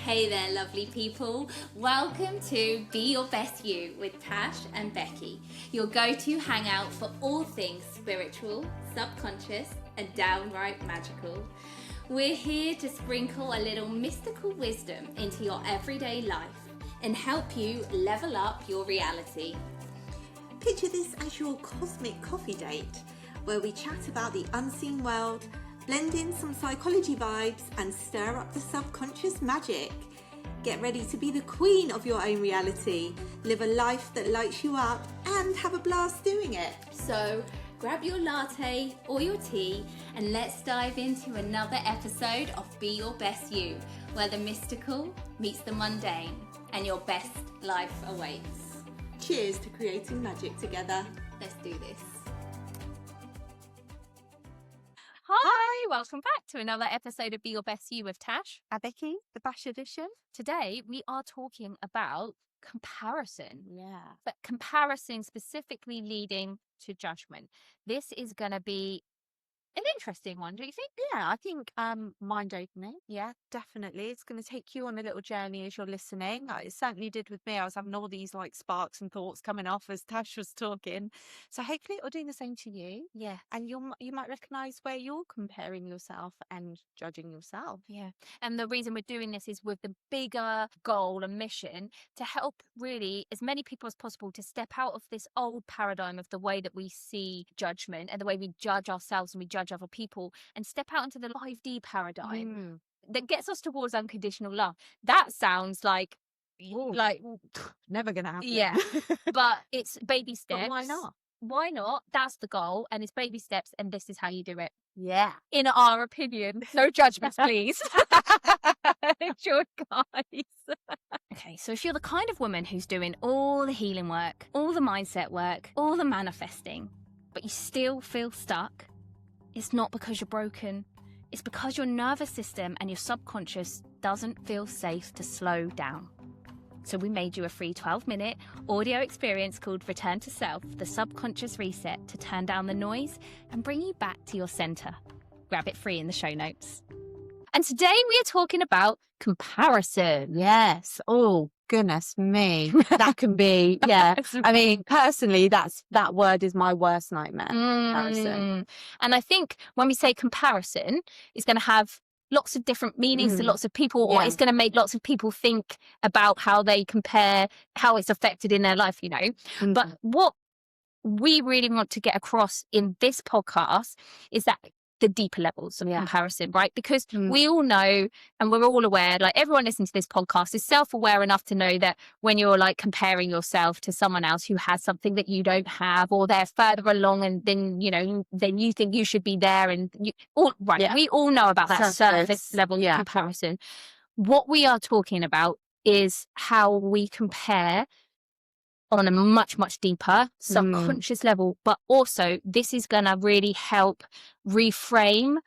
Hey there, lovely people. Welcome to Be Your Best You with Tash and Becky, your go-to hangout for all things spiritual, subconscious, and downright magical. We're here to sprinkle a little mystical wisdom into your everyday life and help you level up your reality. Picture this as your cosmic coffee date, where we chat about the unseen world, blend in some psychology vibes, and stir up the subconscious magic. Get ready to be the queen of your own reality, live a life that lights you up, and have a blast doing it. So grab your latte or your tea and let's dive into another episode of Be Your Best You, where the mystical meets the mundane and your best life awaits. Cheers to creating magic together. Let's do this. Hi, welcome back to another episode of Be Your Best You with Tash. Becky, the Bash edition. Today we are talking about comparison. Yeah. But comparison specifically leading to judgment. This is going to be an interesting one, do you think? Yeah, I think mind-opening. Yeah, definitely. It's going to take you on a little journey as you're listening. It certainly did with me. I was having all these like sparks and thoughts coming off as Tash was talking. So hopefully it'll do the same to you. Yeah. And you might recognise where you're comparing yourself and judging yourself. Yeah. And the reason we're doing this is with the bigger goal and mission to help really as many people as possible to step out of this old paradigm of the way that we see judgment and the way we judge ourselves and we judge other people, and step out into the 5D paradigm that gets us towards unconditional love. That sounds like Never gonna happen. yeah, but it's baby steps. But why not? Why not? That's the goal, and it's baby steps, and this is how you do it. Yeah. In our opinion, no judgments, please. Sure, guys. Okay, so if you're the kind of woman who's doing all the healing work, all the mindset work, all the manifesting, but you still feel stuck, it's not because you're broken. It's because your nervous system and your subconscious doesn't feel safe to slow down. So we made you a free 12-minute audio experience called Return to Self, the Subconscious Reset, to turn down the noise and bring you back to your center. Grab it free in the show notes. And today we are talking about comparison. Yes. Oh, goodness me. That can be, yeah. I mean, personally, that word is my worst nightmare. Comparison. And I think when we say comparison, it's going to have lots of different meanings to lots of people, or it's going to make lots of people think about how they compare, how it's affected in their life, you know. But what we really want to get across in this podcast is that the deeper levels of comparison, right? Because we all know and we're all aware, like everyone listening to this podcast is self-aware enough to know that when you're like comparing yourself to someone else who has something that you don't have, or they're further along and then, you know, then you think you should be there, and we all know about that surface level comparison. What we are talking about is how we compare on a much, much deeper subconscious level. But also this is going to really help reframe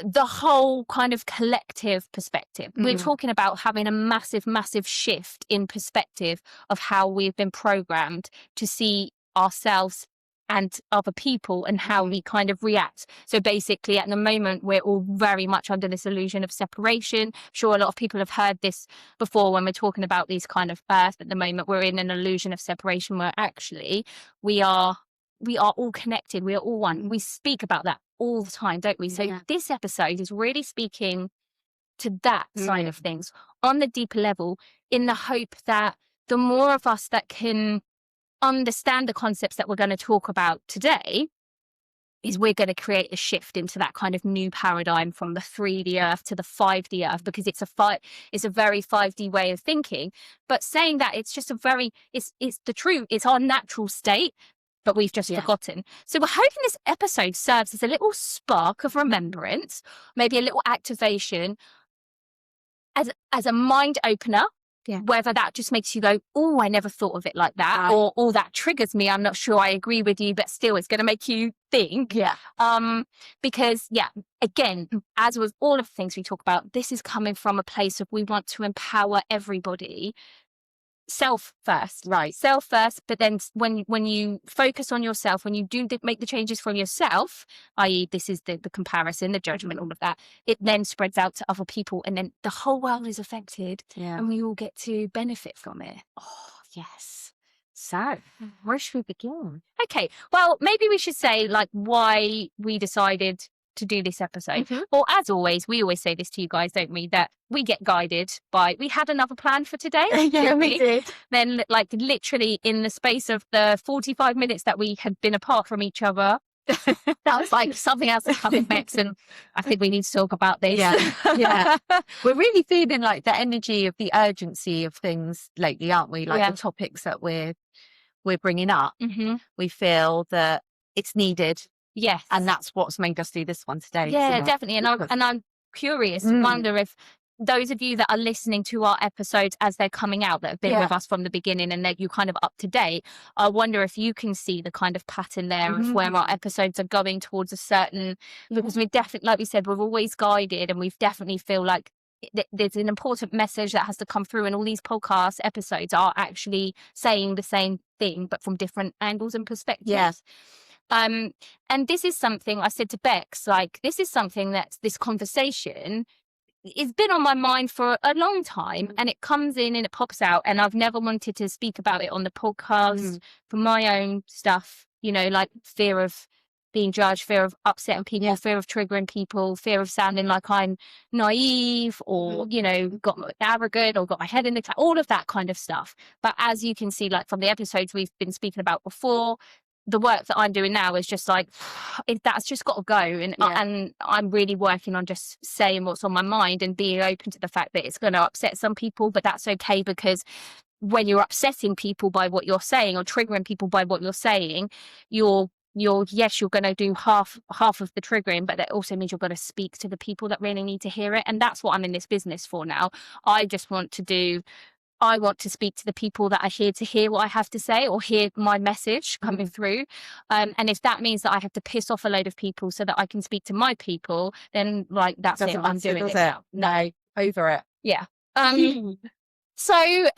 the whole kind of collective perspective. We're talking about having a massive, massive shift in perspective of how we've been programmed to see ourselves and other people and how we kind of react. So basically at the moment we're all very much under this illusion of separation. Sure, a lot of people have heard this before when we're talking about these kind of birth. At the moment we're in an illusion of separation where actually we are all connected, we are all one. We speak about that all the time, don't we? So this episode is really speaking to that side of things on the deeper level, in the hope that the more of us that can understand the concepts that we're going to talk about today is we're going to create a shift into that kind of new paradigm from the 3D earth to the 5D earth, because it's a very 5D way of thinking. But saying that, it's just it's the truth, it's our natural state, but we've just forgotten. So we're hoping this episode serves as a little spark of remembrance, maybe a little activation, as a mind opener. Yeah. Whether that just makes you go, oh, I never thought of it like that, or oh, that triggers me, I'm not sure I agree with you, but still it's going to make you think. Yeah. Because again, as with all of the things we talk about, this is coming from a place of we want to empower everybody self first, Right. self first. But then when you focus on yourself, when you do make the changes from yourself, i.e. this is the comparison, the judgment, all of that, it then spreads out to other people, and then the whole world is affected, and we all get to benefit from it. Oh, yes. So, where should we begin? Okay, well, maybe we should say like why we decided to do this episode. Or as always, we always say this to you guys, don't we, that we get guided by, we had another plan for today. Yeah, we did. Then like literally in the space of the 45 minutes that we had been apart from each other, that was like something else has come next, and I think we need to talk about this. Yeah. We're really feeling like the energy of the urgency of things lately, aren't we? Like the topics that we're bringing up. We feel that it's needed. Yes. And that's what's made us do this one today. Yeah, definitely. And I'm curious, wonder if those of you that are listening to our episodes as they're coming out, that have been with us from the beginning and that you kind of up to date, I wonder if you can see the kind of pattern there of where our episodes are going towards a certain, because we definitely, like we said, we're always guided, and we've definitely feel like there's an important message that has to come through, and all these podcast episodes are actually saying the same thing, but from different angles and perspectives. Yes. And this is something I said to Bex, like, this is something that this conversation it's been on my mind for a long time, and it comes in and it pops out, and I've never wanted to speak about it on the podcast for my own stuff, you know, like fear of being judged, fear of upsetting people, fear of triggering people, fear of sounding like I'm naive or, you know, got arrogant or got my head in the cloud, all of that kind of stuff. But as you can see, like from the episodes we've been speaking about before, the work that I'm doing now is just like, that's just got to go. And I'm really working on just saying what's on my mind and being open to the fact that it's going to upset some people, but that's okay, because when you're upsetting people by what you're saying or triggering people by what you're saying, you're going to do half of the triggering, but that also means you're going to speak to the people that really need to hear it. And that's what I'm in this business for now. I want to speak to the people that are here to hear what I have to say or hear my message coming through. And if that means that I have to piss off a load of people so that I can speak to my people, then like that's it. I'm doing it now. No, over it. Yeah. So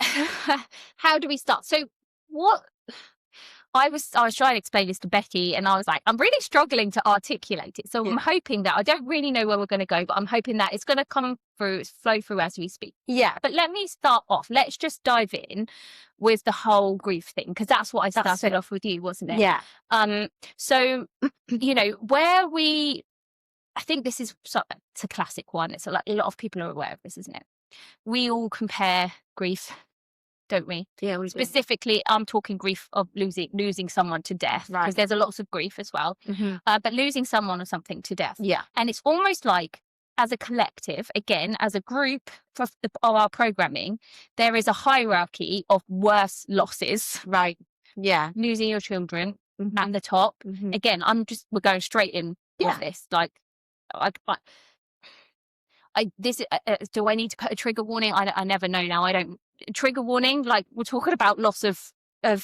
how do we start? So what I was trying to explain this to Becky, and I was like, I'm really struggling to articulate it. So I'm hoping that I don't really know where we're going to go, but I'm hoping that it's going to come through, flow through as we speak. Yeah. But let me start off. Let's just dive in with the whole grief thing, because that's what I started off with you, wasn't it? Yeah. So, you know, I think this is it's a classic one. It's like a lot of people are aware of this, isn't it? We all compare grief, don't we? Yeah, we specifically, I'm talking grief of losing someone to death, because there's a lots of grief as well. But losing someone or something to death. Yeah. And it's almost like, as a collective, again, as a group of our programming, there is a hierarchy of worse losses. Right. Yeah. Losing your children at the top. Again, we're going straight in with this. Like, do I need to put a trigger warning? I never know now. I don't. Trigger warning, like we're talking about loss of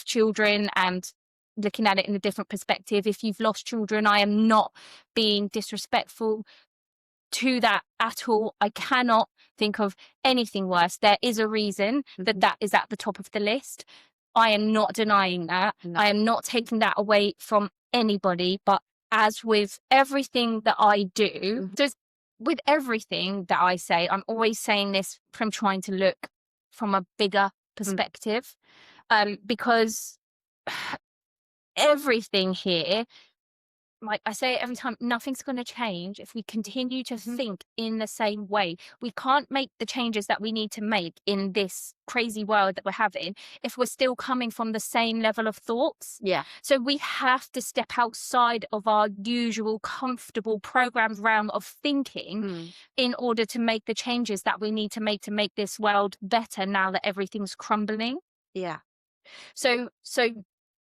children and looking at it in a different perspective. If you've lost children, I am not being disrespectful to that at all. I cannot think of anything worse. There is a reason that is at the top of the list. I am not denying that. No. I am not taking that away from anybody. But as with everything that I do, with everything that I say, I'm always saying this from trying to look from a bigger perspective, because everything here, like I say it every time, nothing's going to change if we continue to think in the same way. We can't make the changes that we need to make in this crazy world that we're having if we're still coming from the same level of thoughts. Yeah. So we have to step outside of our usual comfortable programmed realm of thinking in order to make the changes that we need to make this world better now that everything's crumbling. Yeah. So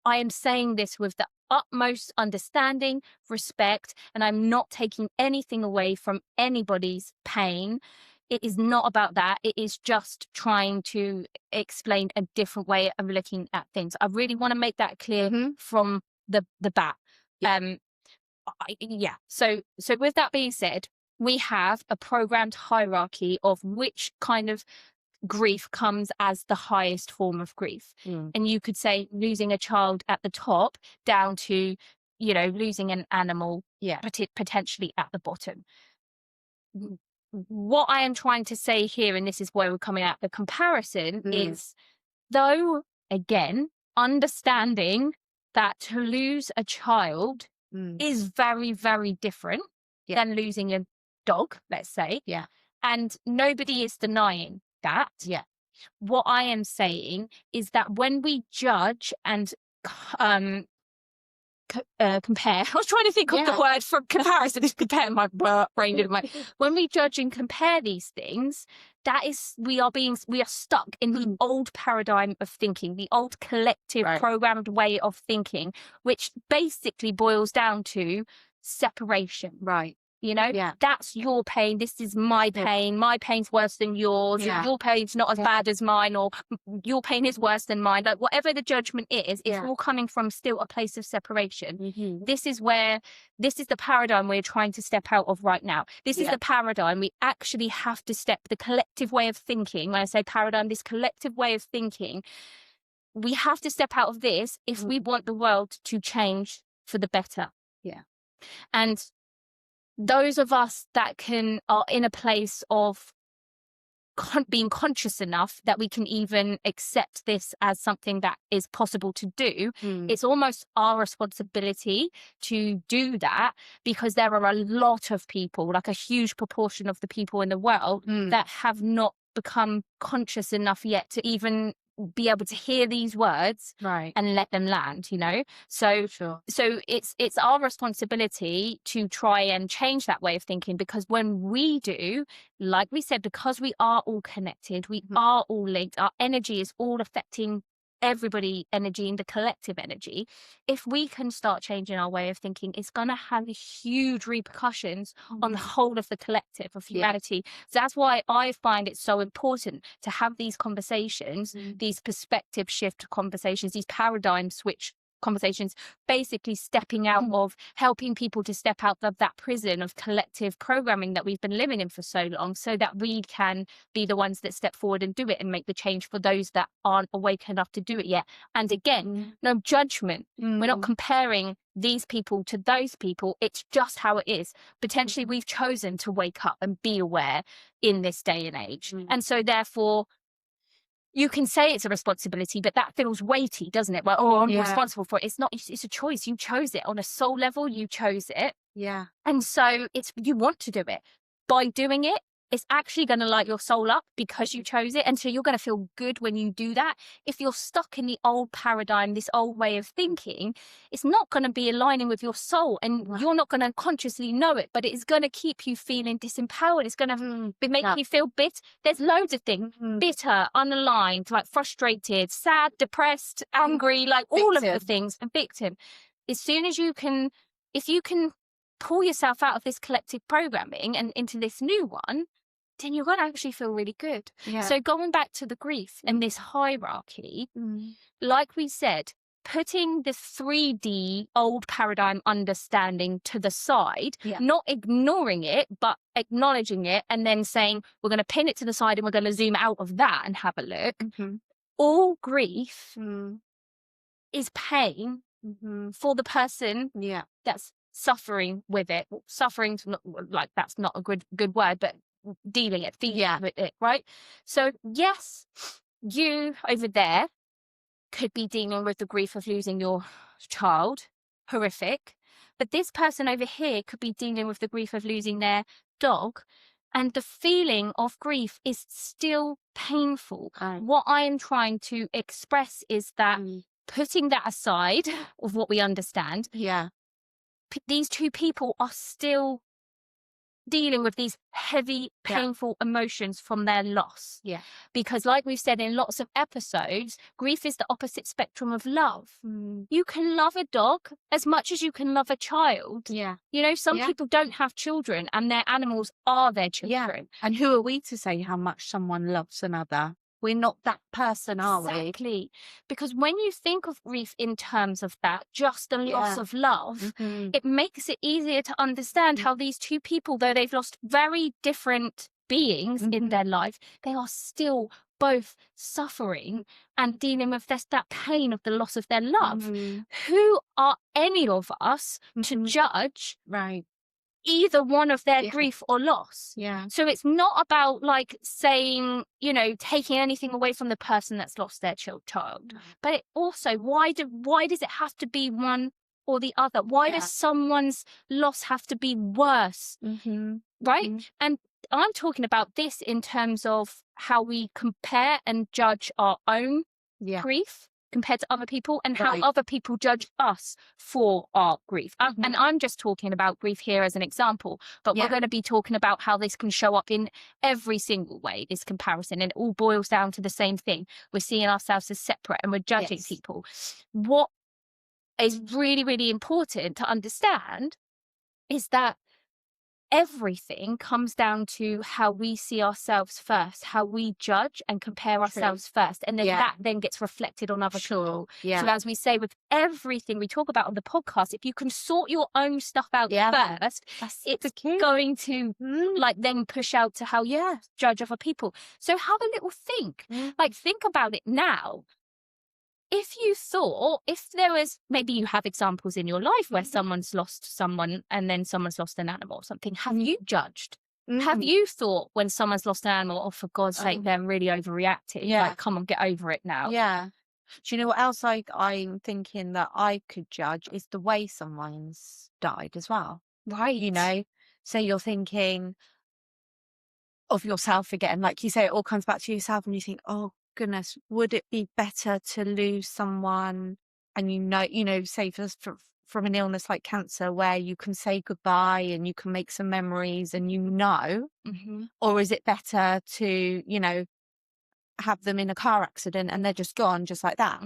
I am saying this with the utmost understanding, respect, and I'm not taking anything away from anybody's pain. It is not about that. It is just trying to explain a different way of looking at things. I really want to make that clear from the bat. Yeah. So with that being said, we have a programmed hierarchy of which kind of grief comes as the highest form of grief. And you could say losing a child at the top down to, you know, losing an animal potentially at the bottom. What I am trying to say here, and this is where we're coming at the comparison, is though, again, understanding that to lose a child is very, very different than losing a dog, let's say. Yeah. And nobody is denying that. Yeah. What I am saying is that when we judge and compare, I was trying to think of the word for comparison. It's compare, my brain didn't work. When we judge and compare these things, that is, we are stuck in the old paradigm of thinking, the old collective programmed way of thinking, which basically boils down to separation. Right. You know, that's your pain. This is my pain. My pain's worse than yours. Your pain's not as bad as mine, or your pain is worse than mine. Like, whatever the judgment is, it's all coming from still a place of separation. This is the paradigm we're trying to step out of right now. This is the paradigm we actually have to step, the collective way of thinking. When I say paradigm, this collective way of thinking, we have to step out of this if we want the world to change for the better. Yeah. And those of us that are in a place of being conscious enough that we can even accept this as something that is possible to do, it's almost our responsibility to do that, because there are a lot of people, like a huge proportion of the people in the world that have not become conscious enough yet to even be able to hear these words and let them land, you know. So it's our responsibility to try and change that way of thinking, because when we do, like we said, because we are all connected, we are all linked, our energy is all affecting everybody energy and the collective energy. If we can start changing our way of thinking, it's going to have huge repercussions on the whole of the collective of humanity. So that's why I find it so important to have these conversations, these perspective shift conversations, these paradigm switch conversations, basically stepping out of, helping people to step out of that prison of collective programming that we've been living in for so long, so that we can be the ones that step forward and do it and make the change for those that aren't awake enough to do it yet. And again, no judgment. We're not comparing these people to those people. It's just how it is. Potentially we've chosen to wake up and be aware in this day and age. And so therefore, you can say it's a responsibility, but that feels weighty, doesn't it? Well, I'm responsible for it. It's not, it's a choice. You chose it on a soul level. You chose it. Yeah. And so you want to do it. By doing it, it's actually going to light your soul up because you chose it. And so you're going to feel good when you do that. If you're stuck in the old paradigm, this old way of thinking, it's not going to be aligning with your soul, and you're not going to consciously know it, but it's going to keep you feeling disempowered. It's going to make you feel bitter. There's loads of things, bitter, unaligned, like frustrated, sad, depressed, angry, like all of the things, and victim. As soon as you can, if you can pull yourself out of this collective programming and into this new one, then you're going to actually feel really good. Yeah. So going back to the grief and this hierarchy, like we said, putting the 3D old paradigm understanding to the side, not ignoring it, but acknowledging it, and then saying, we're going to pin it to the side and we're going to zoom out of that and have a look. All grief is pain for the person that's suffering with it. Suffering's not, like, that's not a good word, but dealing it, feeling with it, right? So yes, you over there could be dealing with the grief of losing your child, horrific, but this person over here could be dealing with the grief of losing their dog, and the feeling of grief is still painful. What I am trying to express is that putting that aside of what we understand, these two people are still dealing with these heavy, painful emotions from their loss. Yeah. Because like we've said in lots of episodes, grief is the opposite spectrum of love. You can love a dog as much as you can love a child. Yeah. You know, some people don't have children and their animals are their children. Yeah. And who are we to say how much someone loves another? We're not that person, are we? Exactly. Because when you think of grief in terms of that, just the loss of love, it makes it easier to understand how these two people, though they've lost very different beings in their life, they are still both suffering and dealing with that pain of the loss of their love. Who are any of us to judge either one of their grief or loss? So it's not about like saying, you know, taking anything away from the person that's lost their child, but it also, why does it have to be one or the other? Why does someone's loss have to be worse? Right? And I'm talking about this in terms of how we compare and judge our own grief compared to other people, and how other people judge us for our grief. And I'm just talking about grief here as an example, but we're going to be talking about how this can show up in every single way, this comparison, and it all boils down to the same thing. We're seeing ourselves as separate and we're judging people. What is really, really important to understand is that everything comes down to how we see ourselves first, how we judge and compare ourselves first. And then that then gets reflected on other people. So as we say with everything we talk about on the podcast, if you can sort your own stuff out first, it's going to like then push out to how you judge other people. So have a little think. Like, think about it now. If you thought, if there was, maybe you have examples in your life where someone's lost someone and then someone's lost an animal or something, have you judged? Have you thought when someone's lost an animal, oh, for God's sake, they're really overreacting? Like, come on, get over it now. Do you know what else I'm thinking that I could judge is the way someone's died as well. Right. You know, so you're thinking of yourself again. Like you say, it all comes back to yourself and you think, oh, goodness, would it be better to lose someone and you know say from an illness like cancer where you can say goodbye and you can make some memories and or is it better to, you know, have them in a car accident and they're just gone just like that?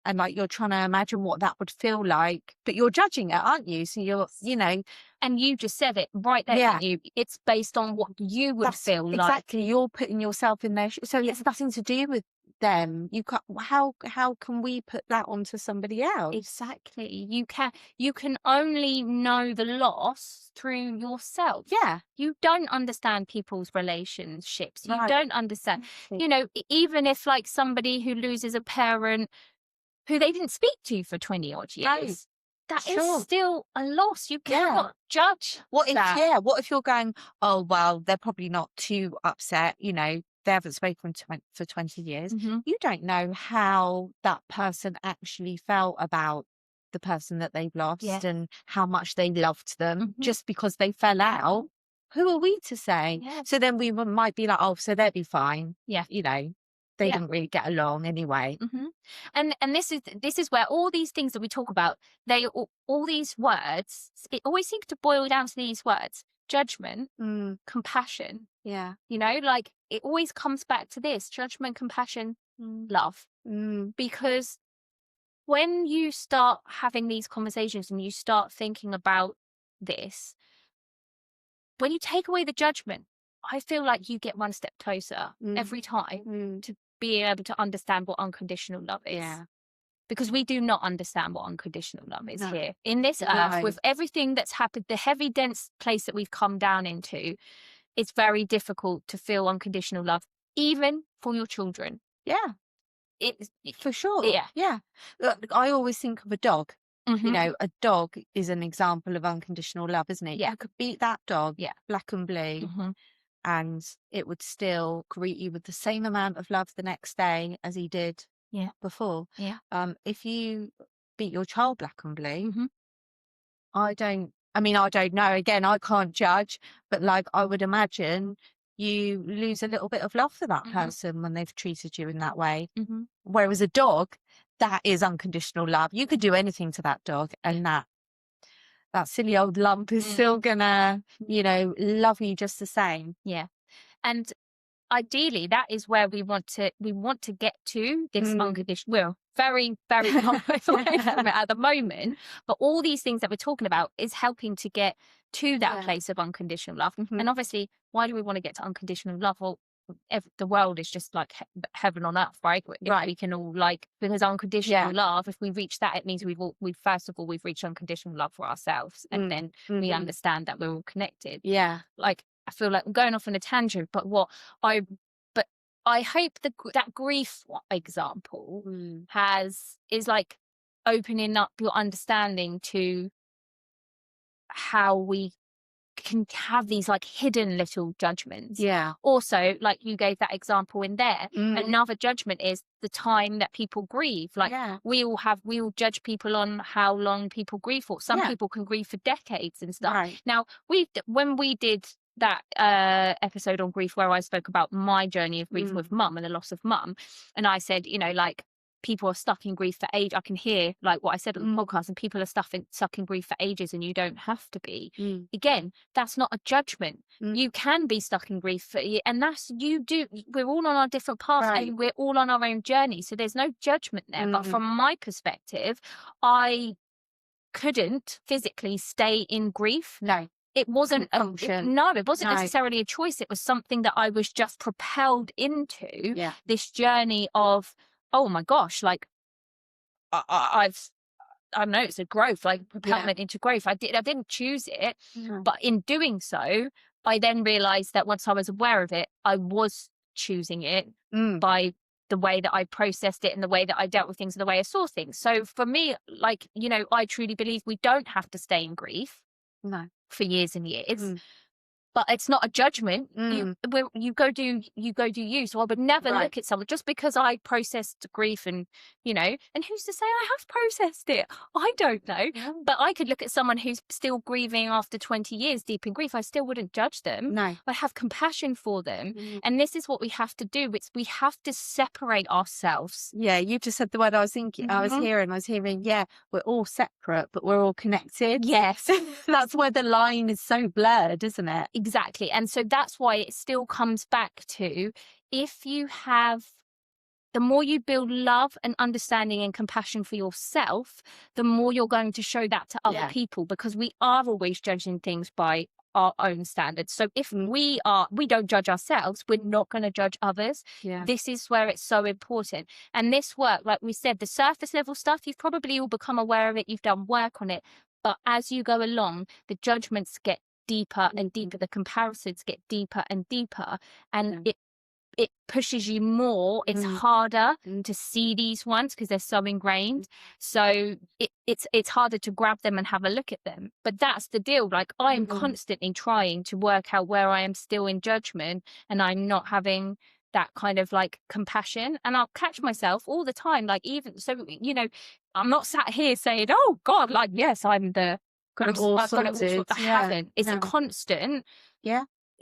And like, you're trying to imagine what that would feel like, but you're judging it, aren't you? So you're, you know, and you just said it right there. Didn't you? It's based on what you would feel like. Exactly. You're putting yourself in there. So it's nothing to do with them. You can't, how can we put that onto somebody else? Exactly. You can only know the loss through yourself. You don't understand people's relationships. You don't understand, you know, even if like somebody who loses a parent who they didn't speak to for 20 odd years. That is still a loss. You cannot judge. What if you're going, oh, well, they're probably not too upset, you know, they haven't spoken for 20 years. You don't know how that person actually felt about the person that they've lost and how much they loved them just because they fell out. Who are we to say? So then we might be like, oh, so they'll be fine. You know. They didn't really get along anyway. And this is where all these things that we talk about, all these words, it always seems to boil down to these words: judgment, compassion. You know, like it always comes back to this: judgment, compassion, love. Because when you start having these conversations and you start thinking about this, when you take away the judgment, I feel like you get one step closer every time to being able to understand what unconditional love is. Because we do not understand what unconditional love is here in this earth with everything that's happened, the heavy, dense place that we've come down into. It's very difficult to feel unconditional love, even for your children. It's for sure. Look, I always think of a dog. You know, a dog is an example of unconditional love, isn't it? You could beat that dog black and blue and it would still greet you with the same amount of love the next day as he did before. If you beat your child black and blue, I don't know. Again, I can't judge, but like, I would imagine you lose a little bit of love for that person when they've treated you in that way. Whereas a dog, that is unconditional love. You could do anything to that dog and that silly old lump is still gonna, you know, love you just the same. And ideally, that is where we want to get to this unconditional. We're very, very long way away from it at the moment, but all these things that we're talking about is helping to get to that place of unconditional love. And obviously, why do we want to get to unconditional love? Well, the world is just like heaven on earth, right? We can all because unconditional love, if we reach that, it means we've first of all, we've reached unconditional love for ourselves, and then we understand that we're all connected. Like, I feel like I'm going off on a tangent, but I hope that grief example is like opening up your understanding to how we can have these like hidden little judgments. Yeah. Also, like you gave that example in there, another judgment is the time that people grieve. Like we all judge people on how long people grieve for. Some people can grieve for decades and stuff. Right. Now, when we did that episode on grief where I spoke about my journey of grief with mum and the loss of mum, and I said, you know, like, people are stuck in grief for age. I can hear like what I said on the podcast, and people are stuck in grief for ages, and you don't have to be. Again, that's not a judgment. You can be stuck in grief and that's we're all on our different paths, and we're all on our own journey. So there's no judgment there. But from my perspective, I couldn't physically stay in grief. No. It wasn't necessarily a choice. It was something that I was just propelled into this journey of, oh my gosh, like I don't know, it's a growth, like propellant into growth. I didn't choose it, but in doing so, I then realized that once I was aware of it, I was choosing it by the way that I processed it and the way that I dealt with things and the way I saw things. So for me, like, you know, I truly believe we don't have to stay in grief for years and years. But it's not a judgment. You go do you. So I would never look at someone just because I processed grief, and you know, and who's to say I have processed it? I don't know. But I could look at someone who's still grieving after 20 years deep in grief. I still wouldn't judge them. No. I have compassion for them. And this is what we have to do. We have to separate ourselves. Yeah, you just said the word I was thinking. I was hearing, we're all separate, but we're all connected. Yes. That's where the line is so blurred, isn't it? Exactly. And so that's why it still comes back to, if you have, the more you build love and understanding and compassion for yourself, the more you're going to show that to other people, because we are always judging things by our own standards. So if we don't judge ourselves, we're not going to judge others. This is where it's so important. And this work, like we said, the surface level stuff, you've probably all become aware of it, you've done work on it, but as you go along, the judgments get deeper and deeper, the comparisons get deeper and deeper, and it pushes you more. It's harder to see these ones because they're so ingrained. So it's harder to grab them and have a look at them. But that's the deal. Like, I am constantly trying to work out where I am still in judgment and I'm not having that kind of like compassion. And I'll catch myself all the time. Like, even so, you know, I'm not sat here saying, oh God, like, yes, I'm the I've got it. I haven't. It's a constant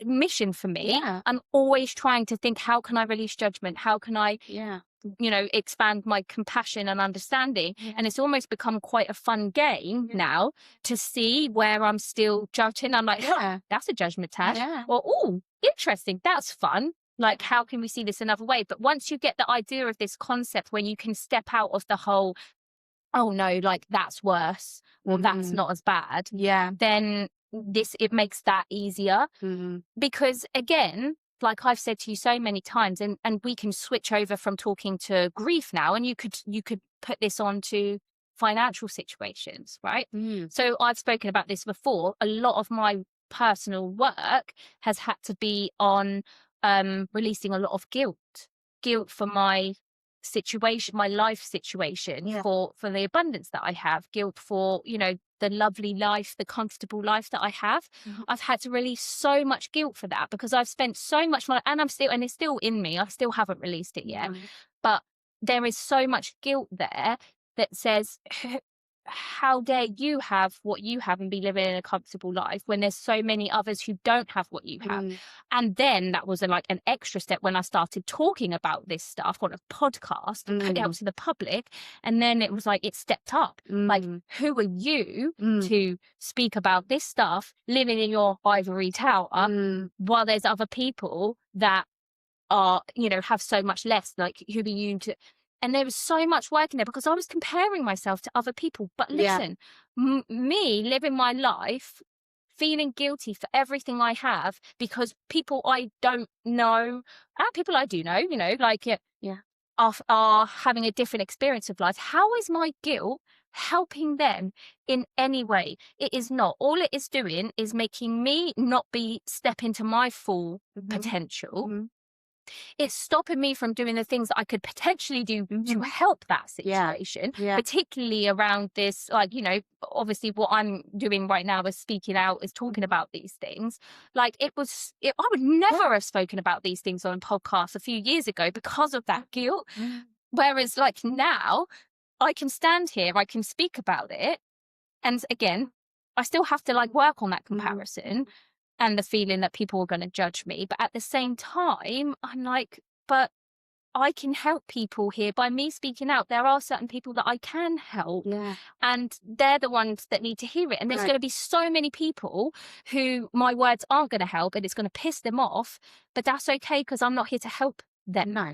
mission for me. I'm always trying to think, how can I release judgment? How can I, you know, expand my compassion and understanding? And it's almost become quite a fun game now to see where I'm still judging. I'm like, that's a judgment, Tash. Or, oh, interesting. That's fun. Like, how can we see this another way? But once you get the idea of this concept where you can step out of the whole, oh no, like that's worse, or that's not as bad, then it makes that easier. Because again, like I've said to you so many times, and we can switch over from talking to grief now, and you could put this on to financial situations, right? So I've spoken about this before. A lot of my personal work has had to be on releasing a lot of guilt for my situation, my life situation, for the abundance that I have, guilt for, you know, the lovely life, the comfortable life that I have. I've had to release so much guilt for that, because I've spent so much money, and it's still in me. I still haven't released it yet, but there is so much guilt there that says, how dare you have what you have and be living in a comfortable life when there's so many others who don't have what you have. And then that was like an extra step when I started talking about this stuff on a podcast and put it out to the public. And then it was like, it stepped up. Like, who are you to speak about this stuff living in your ivory tower while there's other people that are, you know, have so much less? Like, who are you to... And there was so much work in there because I was comparing myself to other people. But listen, me living my life, feeling guilty for everything I have because people I don't know, and people I do know, you know, like are having a different experience of life. How is my guilt helping them in any way? It is not. All it is doing is making me not step into my full potential. it's stopping me from doing the things that I could potentially do to help that situation, particularly around this, like, you know, obviously what I'm doing right now is speaking out, is talking about these things. Like I would never have spoken about these things on podcasts a few years ago because of that guilt. Whereas like now I can stand here, I can speak about it. And again, I still have to like work on that comparison and the feeling that people are going to judge me. But at the same time, I'm like, but I can help people here by me speaking out. There are certain people that I can help, and they're the ones that need to hear it. And there's going to be so many people who my words aren't going to help, and it's going to piss them off. But that's okay, because I'm not here to help them. No.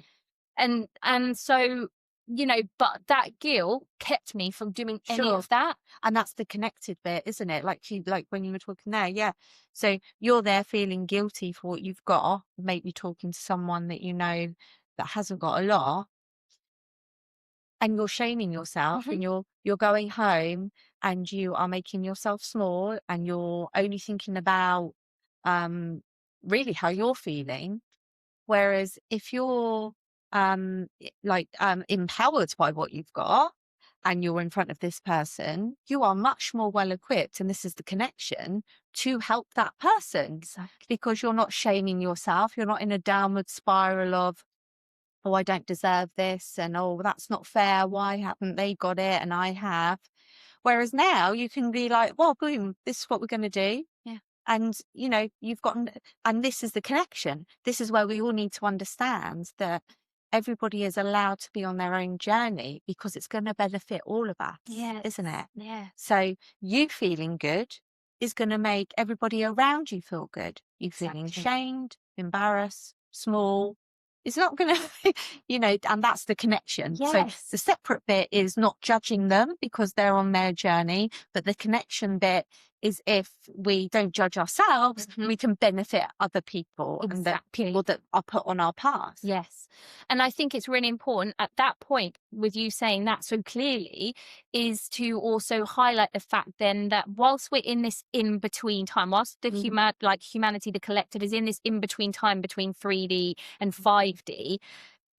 And so, you know, but that guilt kept me from doing any of that. And that's the connected bit, isn't it? Like when you were talking there, so you're there feeling guilty for what you've got, maybe talking to someone that you know that hasn't got a lot, and you're shaming yourself, and you're going home and you are making yourself small, and you're only thinking about really how you're feeling. Whereas if you're empowered by what you've got, and you're in front of this person, you are much more well equipped, and this is the connection, to help that person. Exactly. Because you're not shaming yourself. You're not in a downward spiral of, oh, I don't deserve this, and oh, that's not fair. Why haven't they got it and I have? Whereas now you can be like, well, boom, this is what we're going to do. Yeah. And, you know, and this is the connection. This is where we all need to understand that everybody is allowed to be on their own journey, because it's going to benefit all of us, isn't it? Yeah. So you feeling good is going to make everybody around you feel good. You feeling shamed, embarrassed, small, it's not going to, you know, and that's the connection. Yes. So the separate bit is not judging them because they're on their journey, but the connection bit is if we don't judge ourselves, we can benefit other people and the people that are put on our path. Yes. And I think it's really important at that point, with you saying that so clearly, is to also highlight the fact then that whilst we're in this in-between time, whilst the humanity, the collective, is in this in-between time between 3D and 5D,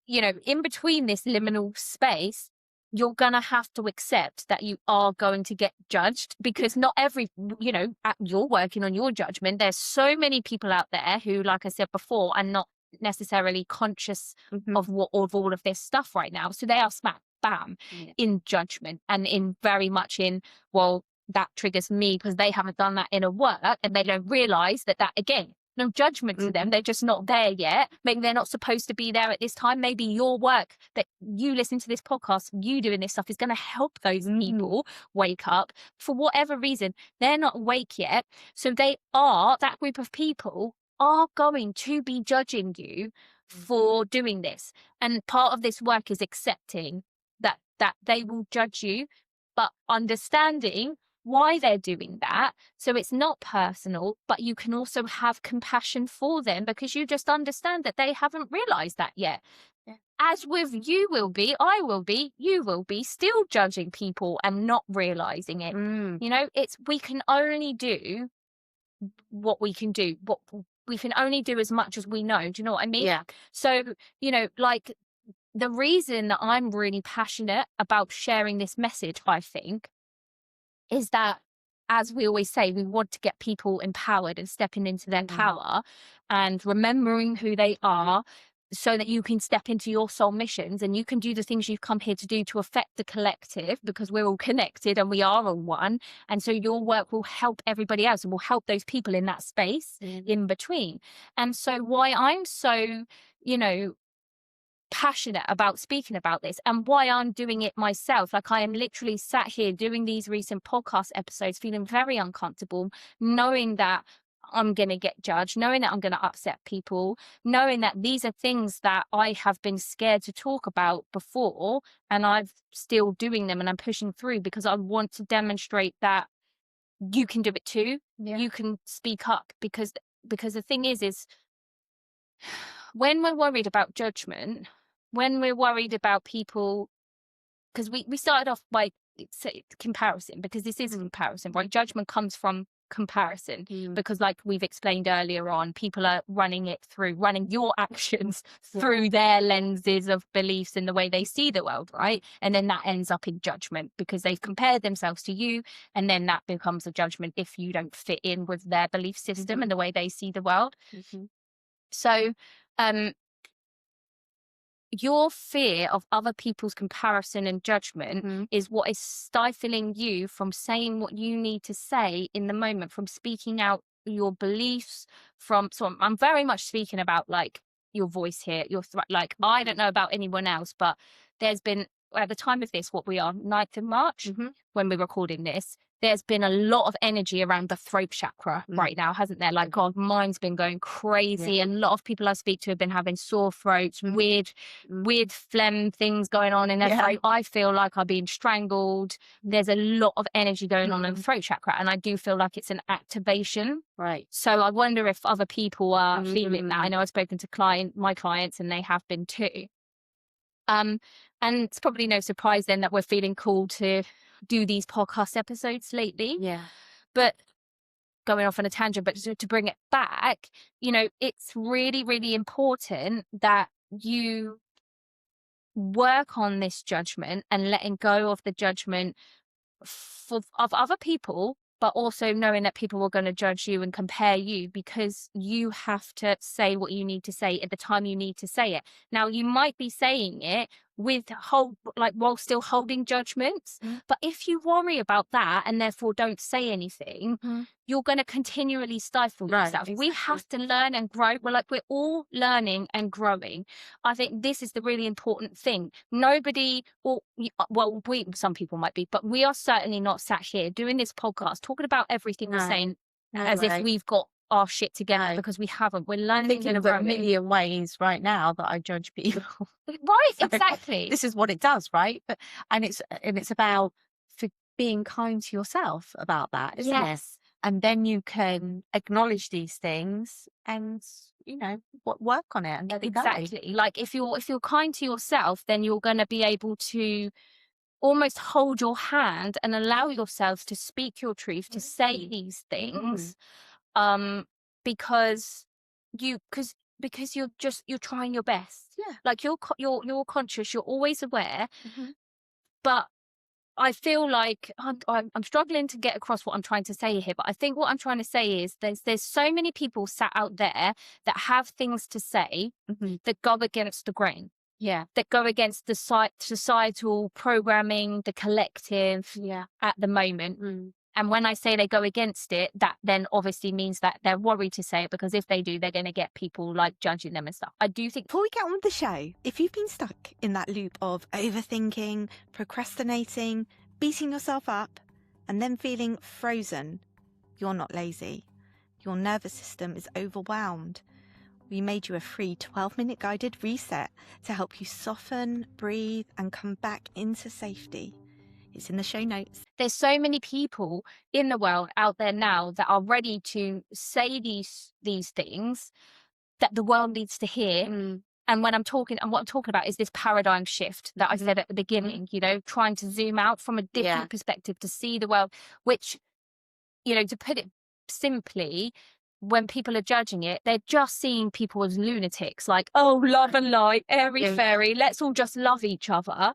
you know, in between this liminal space, you're going to have to accept that you are going to get judged, because not every, you know, you're working on your judgment. There's so many people out there who, like I said before, are not necessarily conscious of all of this stuff right now. So they are smack bam in judgment, and in very much in, well, that triggers me because they haven't done that inner work, and they don't realize that again, no judgment to them. They're just not there yet. Maybe they're not supposed to be there at this time. Maybe your work, that you listen to this podcast, you doing this stuff, is going to help those people wake up. For whatever reason, they're not awake yet. So that group of people are going to be judging you for doing this. And part of this work is accepting that they will judge you, but understanding why they're doing that. So it's not personal, but you can also have compassion for them because you just understand that they haven't realized that yet. Yeah. As with you will be, I will be, you will be still judging people and not realizing it. You know, we can only do what we can do. What we can only do as much as we know. Do you know what I mean? Yeah. So, you know, like the reason that I'm really passionate about sharing this message, I think, is that, as we always say, we want to get people empowered and stepping into their power and remembering who they are, so that you can step into your soul missions and you can do the things you've come here to do to affect the collective, because we're all connected and we are all one. And so your work will help everybody else and will help those people in that space in between. And so why I'm so, you know, passionate about speaking about this, and why I'm doing it myself. Like, I am literally sat here doing these recent podcast episodes feeling very uncomfortable, knowing that I'm going to get judged, knowing that I'm going to upset people, knowing that these are things that I have been scared to talk about before, and I'm still doing them and I'm pushing through because I want to demonstrate that you can do it too. You can speak up, because the thing is when we're worried about judgment, when we're worried about people, because we started off by comparison, because this is a comparison, right? Judgment comes from comparison, because like we've explained earlier on, people are running your actions through their lenses of beliefs and the way they see the world, right? And then that ends up in judgment because they've compared themselves to you, and then that becomes a judgment if you don't fit in with their belief system and the way they see the world. So your fear of other people's comparison and judgment is what is stifling you from saying what you need to say in the moment, from speaking out your beliefs, so I'm very much speaking about like your voice here, like I don't know about anyone else, but there's been, at the time of this, what we are, 9th of March, when we're recording this, there's been a lot of energy around the throat chakra right now, hasn't there? Like, God, mine's been going crazy. And a lot of people I speak to have been having sore throats, weird phlegm things going on in their throat. I feel like I've been strangled. There's a lot of energy going on in the throat chakra. And I do feel like it's an activation. Right. So I wonder if other people are feeling that. I know I've spoken to my clients, and they have been too. And it's probably no surprise then that we're feeling called to do these podcast episodes lately. Yeah. But going off on a tangent, but to bring it back, it's really, really important that you work on this judgment and letting go of the judgment of other people, but also knowing that people are going to judge you and compare you, because you have to say what you need to say at the time you need to say it. Now, you might be saying it while still holding judgments, but if you worry about that and therefore don't say anything, you're going to continually stifle yourself. Exactly. We have to learn and grow. We're all learning and growing. I think this is the really important thing. Some people might be, but we are certainly not sat here doing this podcast talking about everything we're saying if we've got our shit together, because we haven't. We're learning in a million ways right now that I judge people. Right, so exactly. This is what it does, right? And it's about being kind to yourself about that, isn't it? And then you can acknowledge these things and work on it and let it go. Exactly. Like if you're kind to yourself, then you're going to be able to almost hold your hand and allow yourself to speak your truth, to say these things. Because you're trying your best. Yeah. Like you're conscious, you're always aware. But I feel like I'm struggling to get across what I'm trying to say here. But I think what I'm trying to say is there's so many people sat out there that have things to say that go against the grain. Yeah. That go against the societal programming, the collective at the moment. And when I say they go against it, that then obviously means that they're worried to say it, because if they do, they're going to get people like judging them and stuff. I do think... Before we get on with the show, if you've been stuck in that loop of overthinking, procrastinating, beating yourself up, and then feeling frozen, you're not lazy. Your nervous system is overwhelmed. We made you a free 12-minute guided reset to help you soften, breathe, and come back into safety. It's in the show notes. There's so many people in the world out there now that are ready to say these things that the world needs to hear. And what I'm talking about is this paradigm shift that I said at the beginning, trying to zoom out from a different perspective to see the world, which, to put it simply, when people are judging it, they're just seeing people as lunatics, like, oh, love and light, airy fairy, let's all just love each other.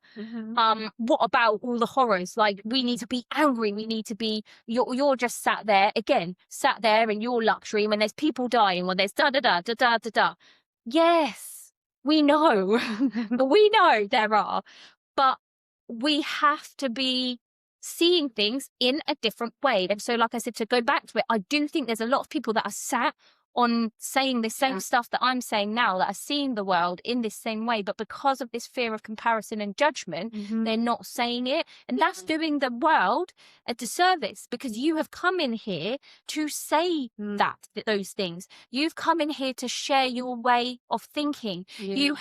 What about all the horrors? Like, we need to be angry, we need to be, you're just sat there in your luxury when there's people dying, when there's da-da-da. Yes, we know, we know there are, but we have to be seeing things in a different way. And so, like I said, to go back to it, I do think there's a lot of people that are sat on saying the same stuff that I'm saying now, that are seeing the world in this same way, but because of this fear of comparison and judgment, they're not saying it. And that's doing the world a disservice, because you have come in here to say those things. You've come in here to share your way of thinking. You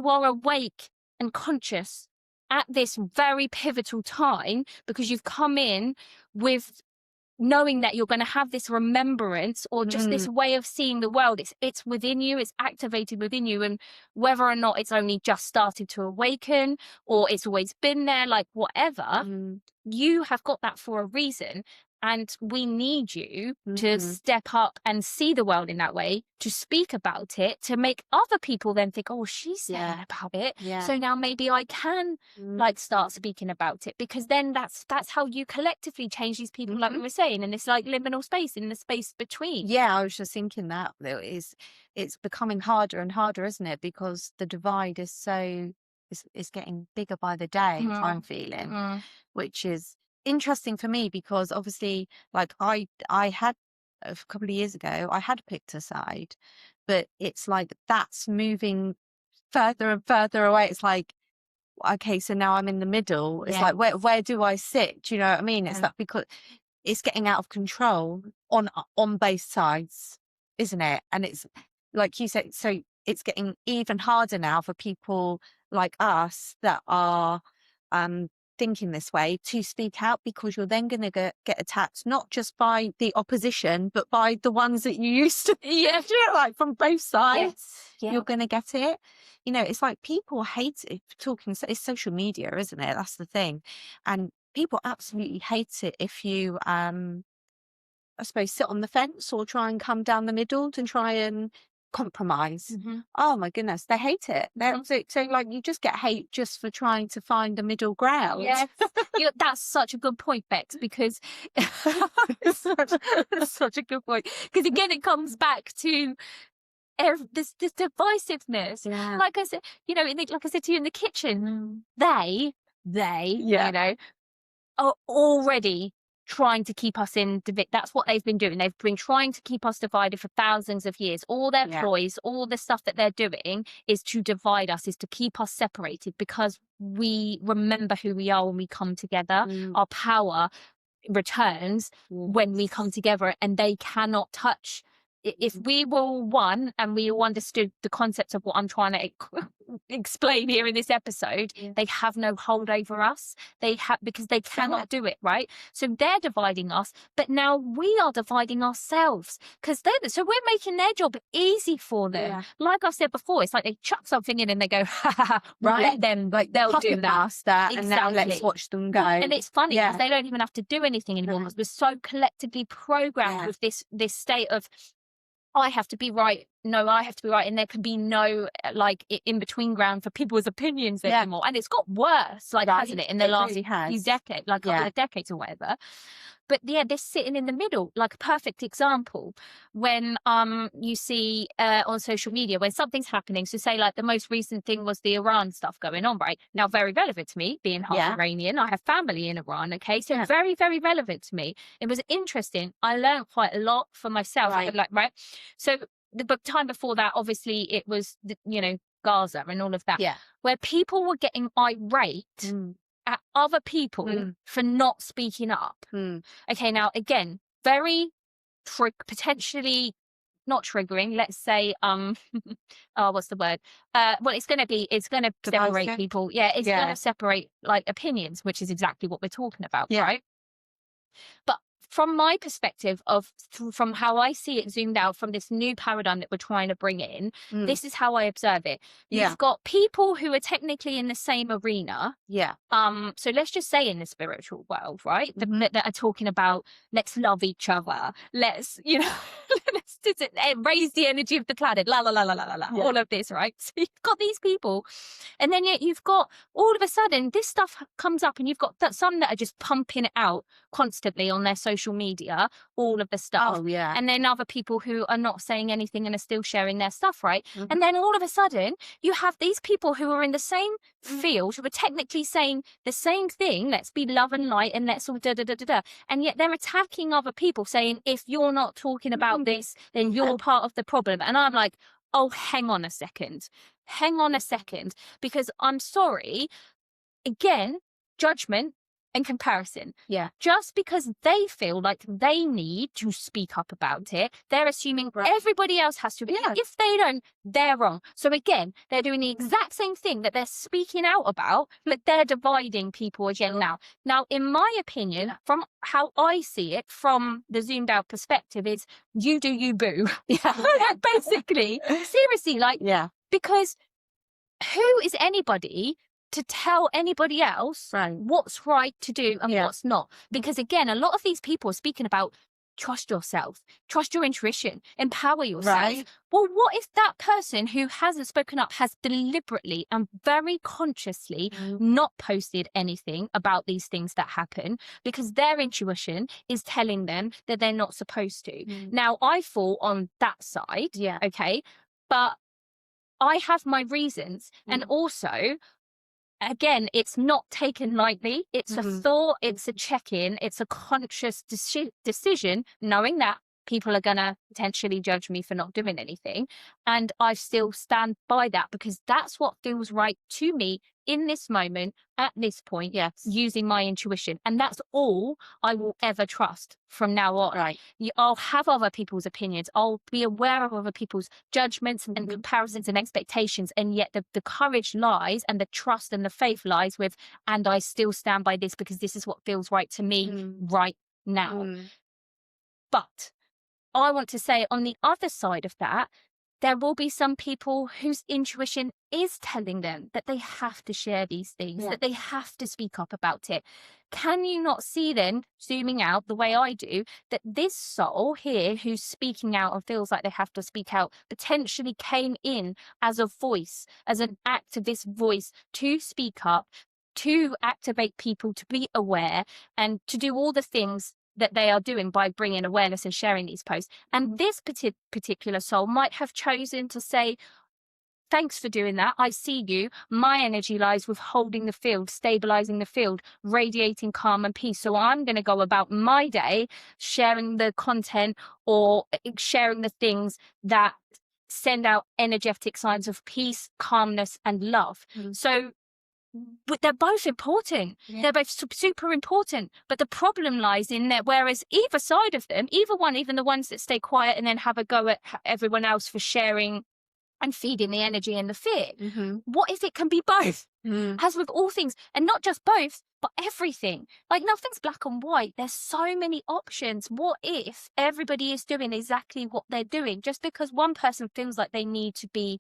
are awake and conscious at this very pivotal time, because you've come in with knowing that you're going to have this remembrance, or just this way of seeing the world. It's within you, it's activated within you, and whether or not it's only just started to awaken or it's always been there, like whatever, you have got that for a reason. And we need you to step up and see the world in that way, to speak about it, to make other people then think, oh, she's saying about it. So now maybe I can like start speaking about it, because then that's how you collectively change these people, like we were saying, in this like liminal space, in the space between. Yeah, I was just thinking that it's becoming harder and harder, isn't it? Because the divide is so it's getting bigger by the day, I'm feeling, which is interesting for me, because obviously, like I had a couple of years ago, I had picked a side, but it's like that's moving further and further away. It's like, okay, so now I'm in the middle. It's like, where do I sit? Do you know what I mean? It's like, because it's getting out of control on both sides, isn't it? And it's like you said, so it's getting even harder now for people like us that are thinking this way to speak out, because you're then going to get attacked not just by the opposition but by the ones that you used to like from both sides. You're going to get it. You know, it's like people hate it. It's social media, isn't it? That's the thing. And people absolutely hate it if you I suppose sit on the fence or try and come down the middle to try and compromise. Oh my goodness, they hate it. So like, you just get hate just for trying to find a middle ground. Yes, that's such a good point, Bex, because it's such a good point, because again it comes back to this divisiveness. Like I said, you know, like I said to you in the kitchen, they you know, are already trying to keep us in that's what they've been doing. They've been trying to keep us divided for thousands of years. All their ploys, all the stuff that they're doing is to divide us, is to keep us separated, because we remember who we are when we come together. Our power returns when we come together, and they cannot touch. If we were all one and we all understood the concepts of what I'm trying to explain here in this episode, they have no hold over us. Because they cannot do it, right? So they're dividing us, but now we are dividing ourselves, because so we're making their job easy for them. Like I've said before, it's like they chuck something in and they go, ha ha ha, right? Then like they'll do that. And now let's watch them go. And it's funny because they don't even have to do anything anymore, because we're so collectively programmed with this state of, I have to be right. No, I have to be right. And there can be no like in between ground for people's opinions anymore. And it's got worse, like, hasn't it, in the last few decades, like a couple of decades or whatever. But this sitting in the middle, like a perfect example, when you see on social media when something's happening. So say like the most recent thing was the Iran stuff going on, right? Now, very relevant to me, being half Iranian. I have family in Iran, okay? So very, very relevant to me. It was interesting. I learned quite a lot for myself. So the time before that, obviously, it was, Gaza and all of that, where people were getting irate at other people for not speaking up. Okay, now again, very potentially not triggering. Let's say, what's the word? Well, it's going to separate people. Yeah, it's going to separate like opinions, which is exactly what we're talking about, right? But from my perspective from how I see it zoomed out from this new paradigm that we're trying to bring in, this is how I observe it. You've got people who are technically in the same arena. So let's just say in the spiritual world, right? That are talking about, let's love each other. Let's, let's raise the energy of the planet. La la la la la la. All of this, right? So you've got these people, and then yet you've got all of a sudden this stuff comes up, and you've got some that are just pumping it out constantly on their social media, all of the stuff. And then other people who are not saying anything and are still sharing their stuff, right? And then all of a sudden you have these people who are in the same field, who are technically saying the same thing, let's be love and light and let's all da. And yet they're attacking other people, saying, if you're not talking about this, then you're part of the problem. And I'm like, oh, hang on a second, because I'm sorry, again, judgment and comparison. Just because they feel like they need to speak up about it, they're assuming everybody else has to. If they don't, they're wrong. So again, they're doing the exact same thing that they're speaking out about, but they're dividing people again now. Now, in my opinion, from how I see it, from the zoomed out perspective, is you do you, boo. Basically, seriously, because who is anybody to tell anybody else what's right to do and what's not. Because again, a lot of these people are speaking about trust yourself, trust your intuition, empower yourself. Well, what if that person who hasn't spoken up has deliberately and very consciously not posted anything about these things that happen because their intuition is telling them that they're not supposed to? Now, I fall on that side, okay? But I have my reasons. And also, again, it's not taken lightly. It's a thought, it's a check-in, it's a conscious decision, knowing that people are going to potentially judge me for not doing anything. And I still stand by that because that's what feels right to me in this moment, at this point, using my intuition. And that's all I will ever trust from now on. I'll have other people's opinions. I'll be aware of other people's judgments and comparisons and expectations. And yet the courage lies and the trust and the faith lies with, and I still stand by this because this is what feels right to me right now. But I want to say on the other side of that, there will be some people whose intuition is telling them that they have to share these things, that they have to speak up about it. Can you not see then, zooming out the way I do, that this soul here who's speaking out and feels like they have to speak out potentially came in as a voice, as an activist voice to speak up, to activate people to be aware and to do all the things that they are doing by bringing awareness and sharing these posts. And this particular soul might have chosen to say, thanks for doing that. I see you. My energy lies with holding the field, stabilizing the field, radiating calm and peace. So I'm going to go about my day sharing the content or sharing the things that send out energetic signs of peace, calmness, and love. So but they're both important. They're both super important. But the problem lies in that whereas either side of them, either one, even the ones that stay quiet and then have a go at everyone else for sharing and feeding the energy and the fear, what if it can be both? As with all things, and not just both, but everything. Like nothing's black and white. There's so many options. What if everybody is doing exactly what they're doing? Just because one person feels like they need to be,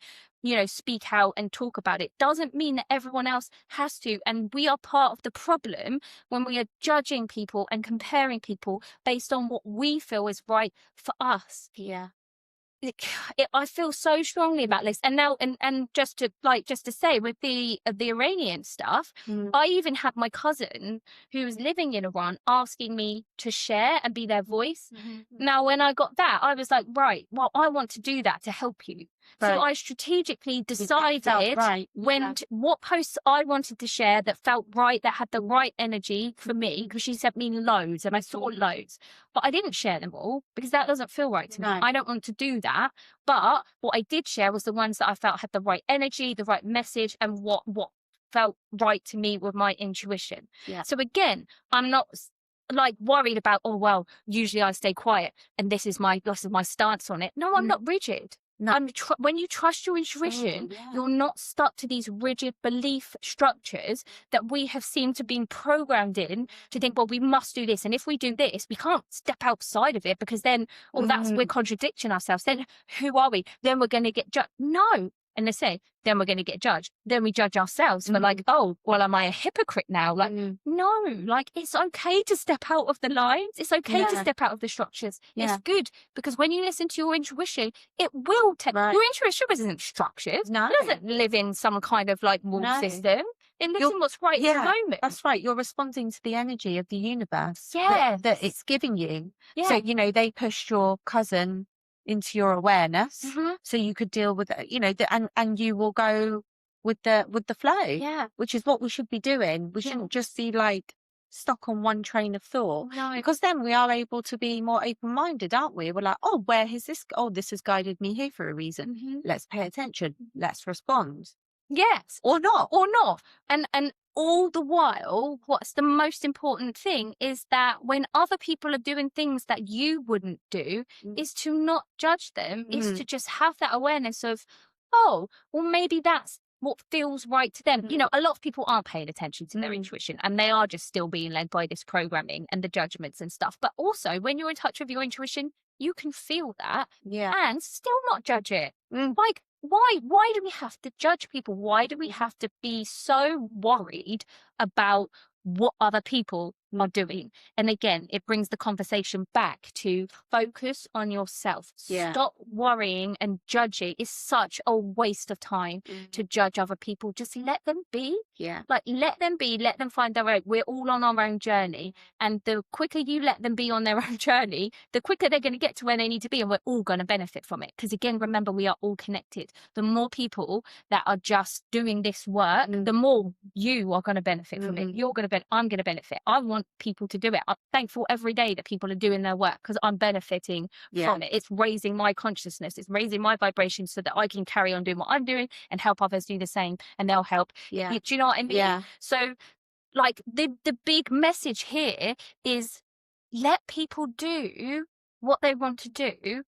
speak out and talk about it doesn't mean that everyone else has to. And we are part of the problem when we are judging people and comparing people based on what we feel is right for us. I feel so strongly about this, and now, and just to say, with the Iranian stuff, I even had my cousin who was living in Iran asking me to share and be their voice. Now, when I got that, I was like, right, well, I want to do that to help you. So I strategically decided what posts I wanted to share that felt right, that had the right energy for me, because she sent me loads and I saw loads, but I didn't share them all because that doesn't feel right to me. I don't want to do that. But what I did share was the ones that I felt had the right energy, the right message, and what felt right to me with my intuition. So again, I'm not worried about, oh, well, usually I stay quiet and this is my stance on it. No, I'm not rigid. No. When you trust your intuition, you're not stuck to these rigid belief structures that we have seemed to be programmed in to think, well, we must do this. And if we do this, we can't step outside of it because then, we're contradicting ourselves. Then who are we? Then we're going to get judged. No. And they say, then we're going to get judged. Then we judge ourselves. We're like, oh, well, am I a hypocrite now? No, it's okay to step out of the lines. It's okay to step out of the structures. It's good because when you listen to your intuition, it will your intuition isn't structured. No. It doesn't live in some kind of rule system. It lives in what's right in the moment. That's right. You're responding to the energy of the universe that it's giving you. So, they pushed your cousin into your awareness, so you could deal with it, and you will go with the flow, which is what we should be doing. We shouldn't just be stuck on one train of thought, because then we are able to be more open-minded, aren't we? We're like, oh, where has this? Oh, this has guided me here for a reason. Let's pay attention. Let's respond. Yes, or not, and all the while, what's the most important thing is that when other people are doing things that you wouldn't do, is to not judge them, is to just have that awareness of, oh, well, maybe that's what feels right to them. A lot of people aren't paying attention to their intuition and they are just still being led by this programming and the judgments and stuff. But also, when you're in touch with your intuition, you can feel that and still not judge it. why do we have to judge people? Why do we have to be so worried about what other people are doing? And again, it brings the conversation back to focus on yourself. Stop worrying and judging. It's such a waste of time to judge other people. Just let them be. Like, let them be, let them find their own. We're all on our own journey. And the quicker you let them be on their own journey, the quicker they're going to get to where they need to be, and we're all going to benefit from it. Because again, remember, we are all connected. The more people that are just doing this work, the more you are going to benefit from it. You're going to benefit. I'm going to benefit. I want people to do it. I'm thankful every day that people are doing their work because I'm benefiting from it. It's raising my consciousness. It's raising my vibration so that I can carry on doing what I'm doing and help others do the same, and they'll help. Do you know what I mean? So, like, the big message here is let people do what they want to do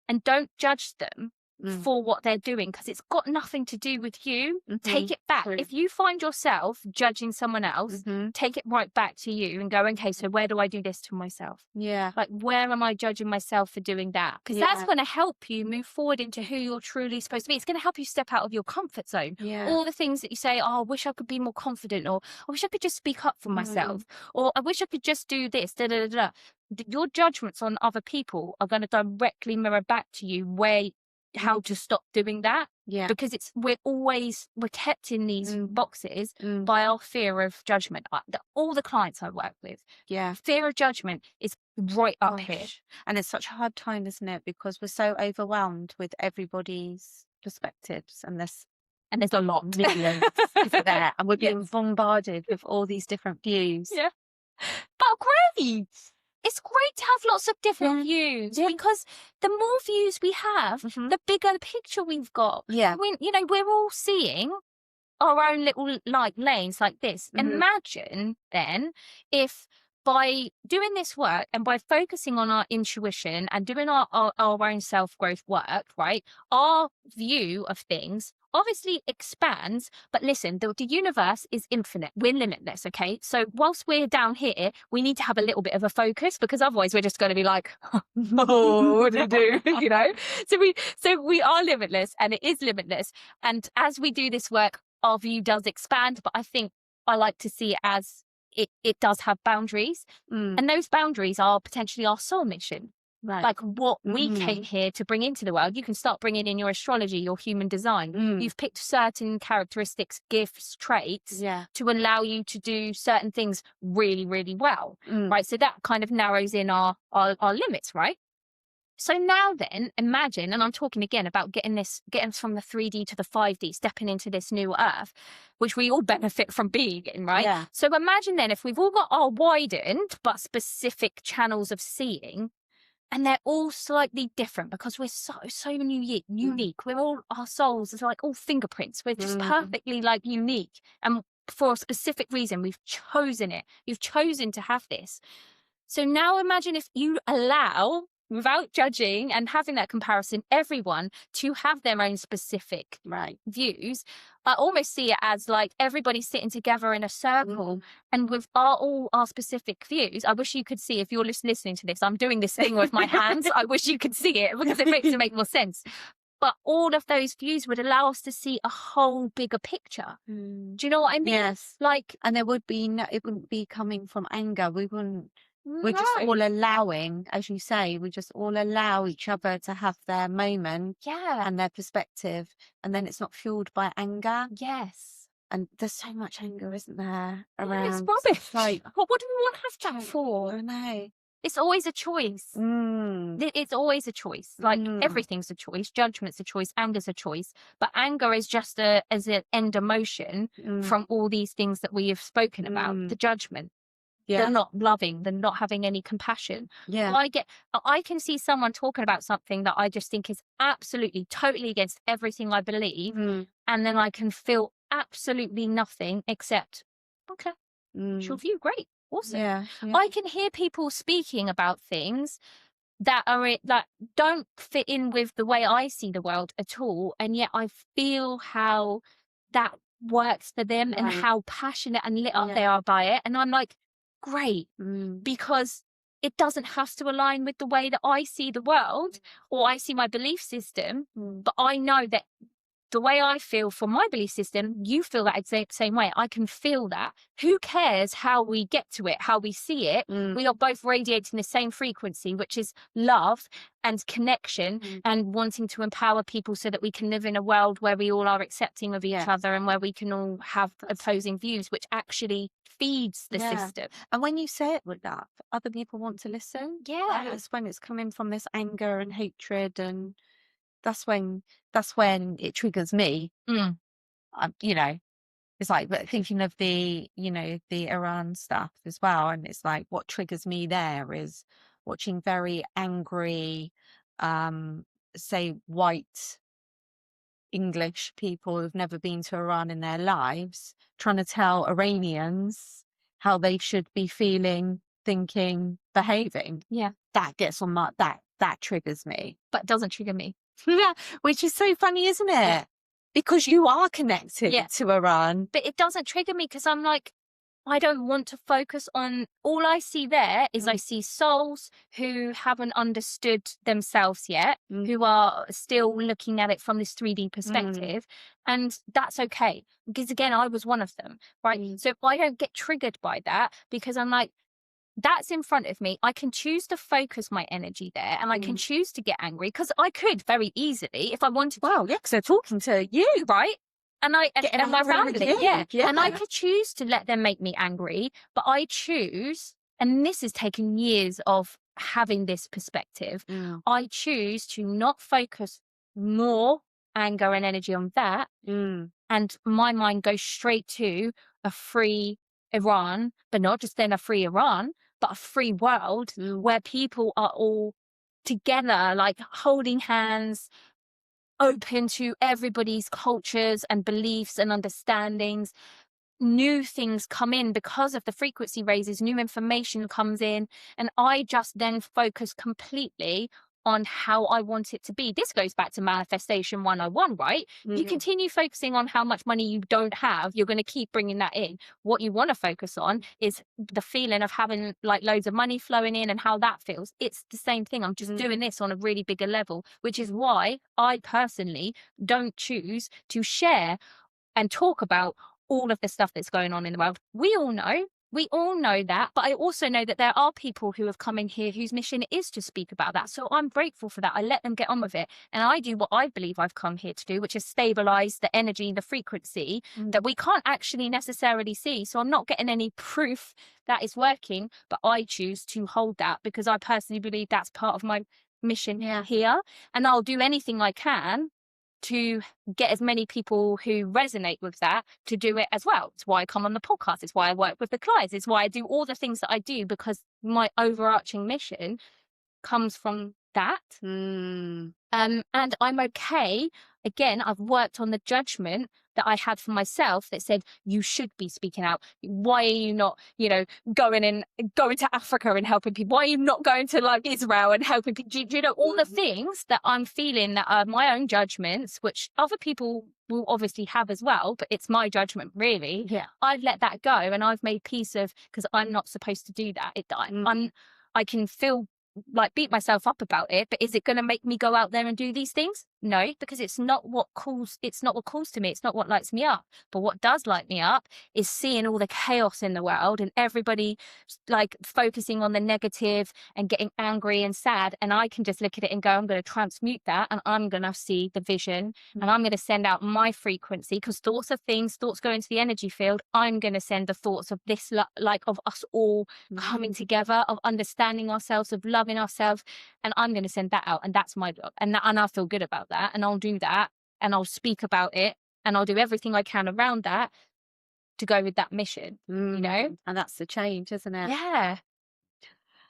and don't judge them for what they're doing, because it's got nothing to do with you. Take it back. If you find yourself judging someone else, take it right back to you and go, okay, so where do I do this to myself? Like, where am I judging myself for doing that? Because that's going to help you move forward into who you're truly supposed to be. It's going to help you step out of your comfort zone. All the things that you say, oh, I wish I could be more confident, or I wish I could just speak up for myself, or I wish I could just do this, Your judgments on other people are going to directly mirror back to you how to stop doing that. Because we're kept in these boxes by our fear of judgment. All the clients I work with, fear of judgment is right up here. And it's such a hard time, isn't it? Because we're so overwhelmed with everybody's perspectives, and there's a lot, millions, isn't there? And we're being bombarded with all these different views. But great. It's great to have lots of different views, because the more views we have, the bigger the picture we've got. We're all seeing our own little lanes like this. Imagine then if by doing this work and by focusing on our intuition and doing our own self-growth work, right, our view of things obviously expands. But listen, the universe is infinite. We're limitless, okay? So whilst we're down here, we need to have a little bit of a focus, because otherwise we're just going to be like, oh, what do I do? So we are limitless, and it is limitless. And as we do this work, our view does expand. But I think I like to see it as it does have boundaries, and those boundaries are potentially our soul mission. Like what we came here to bring into the world. You can start bringing in your astrology, your human design. You've picked certain characteristics, gifts, traits to allow you to do certain things really, really well, right? So that kind of narrows in our limits, right? So now then, imagine, and I'm talking again about getting from the 3D to the 5D, stepping into this new earth, which we all benefit from being in, right? So imagine then if we've all got our widened but specific channels of seeing, and they're all slightly different because we're so unique. We're all, our souls is like all fingerprints. We're just perfectly like unique. And for a specific reason, we've chosen it. You've chosen to have this. So now imagine if you allow, without judging and having that comparison, everyone to have their own specific views. I almost see it as like everybody sitting together in a circle and with all our specific views. I wish you could see, if you're listening to this, I'm doing this thing with my hands. I wish you could see it because it makes it make more sense. But all of those views would allow us to see a whole bigger picture. Do you know what I mean? Yes. Like, and it wouldn't be coming from anger. We're just all allowing, as you say, we just all allow each other to have their moment and their perspective. And then it's not fueled by anger. Yes. And there's so much anger, isn't there, around? It's rubbish. Like, well, what do we want to have that for? I know. It's always a choice. It's always a choice. Like everything's a choice. Judgment's a choice. Anger's a choice. But anger is just as an end emotion from all these things that we have spoken about. The judgment. They're not loving, they're not having any compassion. I can see someone talking about something that I just think is absolutely, totally against everything I believe. And then I can feel absolutely nothing except, okay, it's your view, great, awesome. I can hear people speaking about things that don't fit in with the way I see the world at all. And yet I feel how that works for them and how passionate and lit up they are by it. And I'm like, great, because it doesn't have to align with the way that I see the world or I see my belief system. But I know that the way I feel for my belief system, you feel that exact same way. I can feel that. Who cares how we get to it, how we see it? We are both radiating the same frequency, which is love and connection and wanting to empower people so that we can live in a world where we all are accepting of each other and where we can all have opposing views, which actually feeds the system. And when you say it with that, other people want to listen. Yeah. That's when it's coming from this anger and hatred, and that's when it triggers me. You know, it's like, but thinking of the, you know, the Iran stuff as well, and it's like what triggers me there is watching very angry, say white English people who've never been to Iran in their lives trying to tell Iranians how they should be feeling, thinking, behaving. Yeah. That gets on my, that triggers me. But doesn't trigger me. Yeah, which is so funny, isn't it? Yeah. Because you are connected to Iran. But it doesn't trigger me because I'm like, I don't want to focus on, all I see there is I see souls who haven't understood themselves yet, who are still looking at it from this 3D perspective. And that's okay. Because again, I was one of them, right? So I don't get triggered by that because I'm like, that's in front of me. I can choose to focus my energy there and I can choose to get angry because I could very easily if I wanted to. Well, yeah, because they're talking to you, right? And I and my family, yeah. And I could choose to let them make me angry, but I choose, and this has taken years of having this perspective, I choose to not focus more anger and energy on that. And my mind goes straight to a free Iran, but not just then a free Iran, but a free world where people are all together, like holding hands, open to everybody's cultures and beliefs and understandings. New things come in because of the frequency raises, new information comes in, and I just then focus completely on how I want it to be. This goes back to manifestation 101, right? You continue focusing on how much money you don't have, you're going to keep bringing that in. What you want to focus on is the feeling of having like loads of money flowing in and how that feels. It's the same thing. I'm just doing this on a really bigger level, which is why I personally don't choose to share and talk about all of the stuff that's going on in the world. We all know that, but I also know that there are people who have come in here whose mission is to speak about that. So I'm grateful for that. I let them get on with it. And I do what I believe I've come here to do, which is stabilize the energy, the frequency that we can't actually necessarily see. So I'm not getting any proof that it's working, but I choose to hold that because I personally believe that's part of my mission here. And I'll do anything I can to get as many people who resonate with that to do it as well. It's why I come on the podcast. It's why I work with the clients. It's why I do all the things that I do, because my overarching mission comes from that. And I'm okay. Again, I've worked on the judgment that I had for myself that said, you should be speaking out. Why are you not, going to Africa and helping people? Why are you not going to like Israel and helping people? Do you know all the things that I'm feeling that are my own judgments, which other people will obviously have as well, but it's my judgment really. Yeah. I've let that go and I've made peace of, because I'm not supposed to do that. I can feel like beat myself up about it, but is it going to make me go out there and do these things? No, because it's not what calls to me. It's not what lights me up. But what does light me up is seeing all the chaos in the world and everybody like focusing on the negative and getting angry and sad. And I can just look at it and go, I'm going to transmute that and I'm going to see the vision and I'm going to send out my frequency, because thoughts are things, thoughts go into the energy field. I'm going to send the thoughts of this, like of us all coming together, of understanding ourselves, of loving ourselves. And I'm going to send that out. And that's my job. And I feel good about that. And I'll do that. And I'll speak about it. And I'll do everything I can around that to go with that mission, And that's the change, isn't it? Yeah.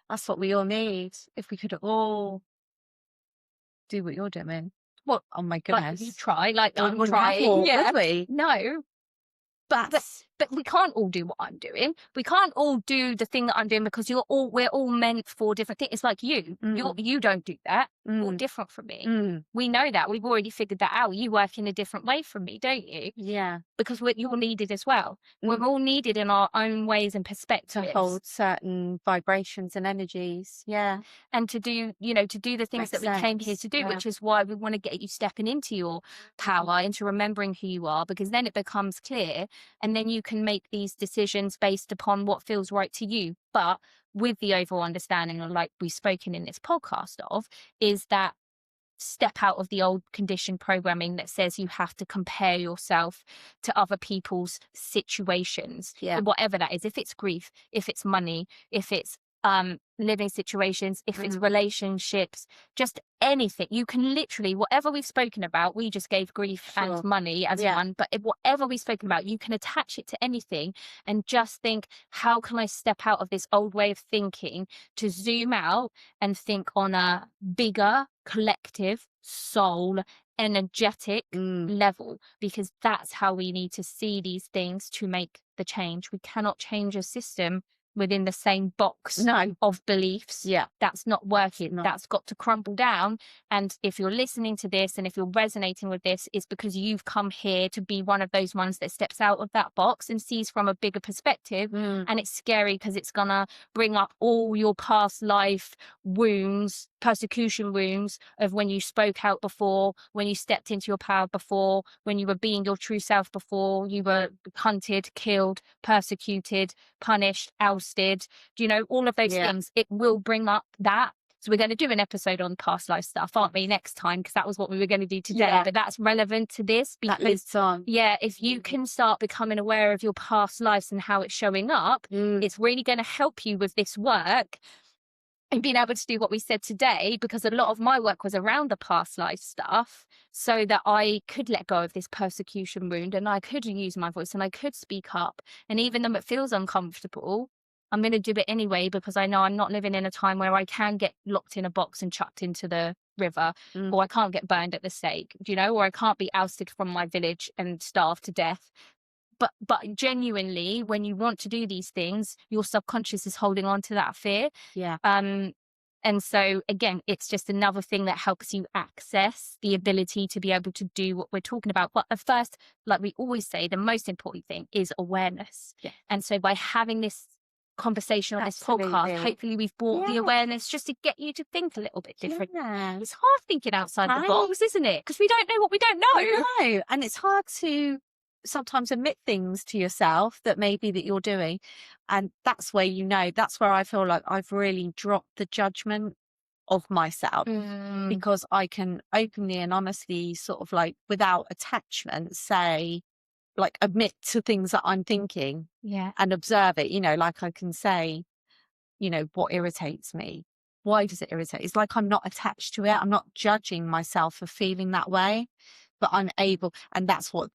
That's what we all need. If we could all do what you're doing. Well, oh my goodness. Like you try, like I'm trying. Yeah. Would we? No. But But we can't all do what I'm doing. We can't all do the thing that I'm doing because we're all meant for different things. It's like you don't do that. You're different from me. We know that. We've already figured that out. You work in a different way from me, don't you? Yeah. Because you're needed as well. We're all needed in our own ways and perspectives. To hold certain vibrations and energies. Yeah. And to do the things that we came here to do, which is why we want to get you stepping into your power, into remembering who you are, because then it becomes clear, and then you can make these decisions based upon what feels right to you. But with the overall understanding, like we've spoken in this podcast of, is that step out of the old conditioned programming that says you have to compare yourself to other people's situations, whatever that is. If it's grief, if it's money, if it's living situations, if it's relationships, just anything. You can literally, whatever we've spoken about, we just gave grief and money as one, but whatever we've spoken about, you can attach it to anything and just think, how can I step out of this old way of thinking to zoom out and think on a bigger collective soul energetic level, because that's how we need to see these things to make the change. We cannot change a system within the same box of beliefs. That's not working. That's got to crumble down. And if you're listening to this and if you're resonating with this, it's because you've come here to be one of those ones that steps out of that box and sees from a bigger perspective. And it's scary because it's gonna bring up all your past life wounds, persecution wounds of when you spoke out before, when you stepped into your power before, when you were being your true self before, you were hunted, killed, persecuted, punished, ousted, all of those things. It will bring up that. So we're going to do an episode on past life stuff, aren't we, next time? Because that was what we were going to do today. But that's relevant to this. Because, if you can start becoming aware of your past lives and how it's showing up, it's really going to help you with this work and being able to do what we said today, because a lot of my work was around the past life stuff, so that I could let go of this persecution wound and I could use my voice and I could speak up. And even though it feels uncomfortable, I'm going to do it anyway, because I know I'm not living in a time where I can get locked in a box and chucked into the river, or I can't get burned at the stake, or I can't be ousted from my village and starved to death. But genuinely, when you want to do these things, your subconscious is holding on to that fear. And so, again, it's just another thing that helps you access the ability to be able to do what we're talking about. But the first, like we always say, the most important thing is awareness. And so by having this conversation on this podcast, hopefully we've brought the awareness just to get you to think a little bit different. It's hard thinking outside the box, isn't it? Because we don't know what we don't know. And it's hard to sometimes admit things to yourself that maybe that you're doing, and that's where that's where I feel like I've really dropped the judgment of myself, because I can openly and honestly, sort of like without attachment, say, like, admit to things that I'm thinking and observe it. Like I can say, what irritates me, why does it irritate? It's like I'm not attached to it. I'm not judging myself for feeling that way, but I'm able, and that's what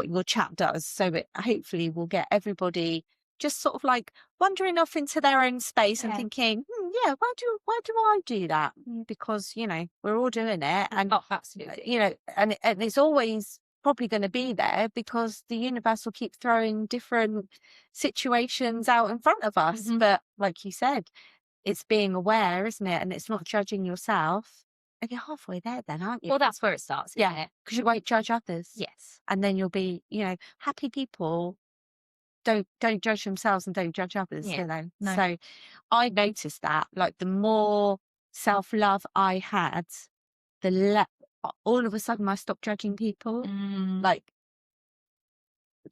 your chat does. So it hopefully will get everybody just sort of like wandering off into their own space and thinking, why do I do that? Because we're all doing it, and absolutely, and it's always probably going to be there, because the universe will keep throwing different situations out in front of us. But like you said, it's being aware, isn't it? And it's not judging yourself. And you're halfway there then, aren't you? Well, that's where it starts, isn't it? Because you won't judge others. Yes. And then you'll be, happy people don't judge themselves and don't judge others, do they? No. So I noticed that, like, the more self-love I had, all of a sudden I stopped judging people. Like,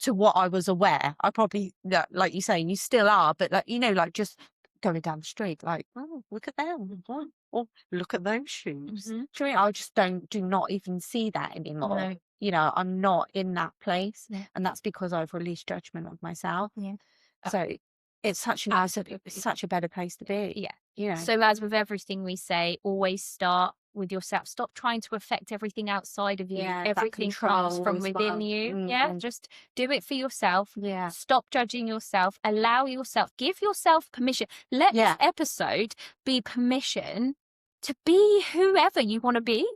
to what I was aware. I probably, like you say, you still are, but like, like just going down the street, like, oh, look at them, or look at those shoes. I just do not even see that anymore. No. I'm not in that place, and that's because I've released judgment of myself. So it's such a better place to be. So as with everything we say, always start with yourself. Stop trying to affect everything outside of you. Everything comes from within you. Just do it for yourself. Stop judging yourself. Allow yourself, give yourself permission. Let this episode be permission to be whoever you want to be.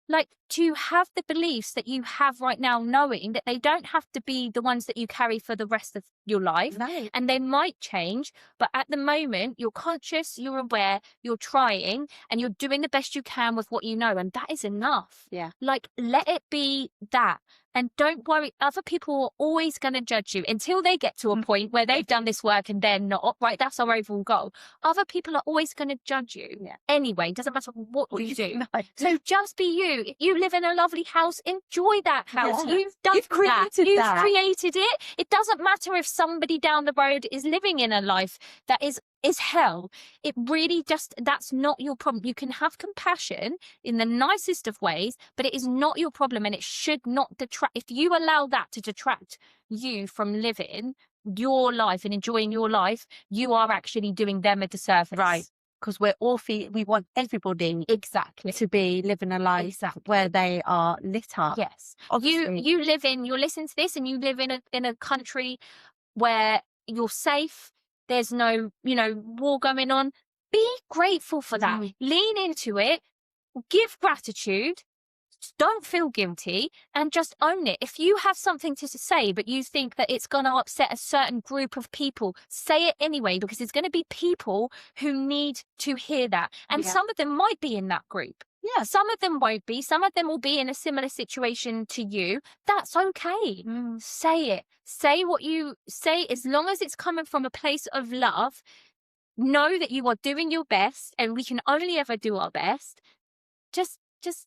like to have the beliefs that you have right now, knowing that they don't have to be the ones that you carry for the rest of your life. Right. And they might change, but at the moment you're conscious, you're aware, you're trying, and you're doing the best you can with what you know, and that is enough. Yeah. Like, let it be that. And don't worry, other people are always going to judge you until they get to a point where they've done this work and they're not, right? That's our overall goal. Other people are always going to judge you anyway. Doesn't matter what you do. No. So just be you. If you live in a lovely house, enjoy that house. Yeah. You've done You've created You've that. created it. It doesn't matter if somebody down the road is living in a life that is hell. It really just, that's not your problem. You can have compassion in the nicest of ways, but it is not your problem, and it should not detract. If you allow that to detract you from living your life and enjoying your life, you are actually doing them a disservice. Right. Because we're all we want everybody Exactly to be living a life where they are lit up. Yes. Obviously. You're listening to this, and you live in a country where you're safe. There's no, war going on. Be grateful for that. Lean into it. Give gratitude. Don't feel guilty, and just own it. If you have something to say, but you think that it's going to upset a certain group of people, say it anyway, because there's going to be people who need to hear that. And some of them might be in that group. Yeah. Some of them won't be. Some of them will be in a similar situation to you. That's okay. Say it. Say what you say, as long as it's coming from a place of love. Know that you are doing your best, and we can only ever do our best. Just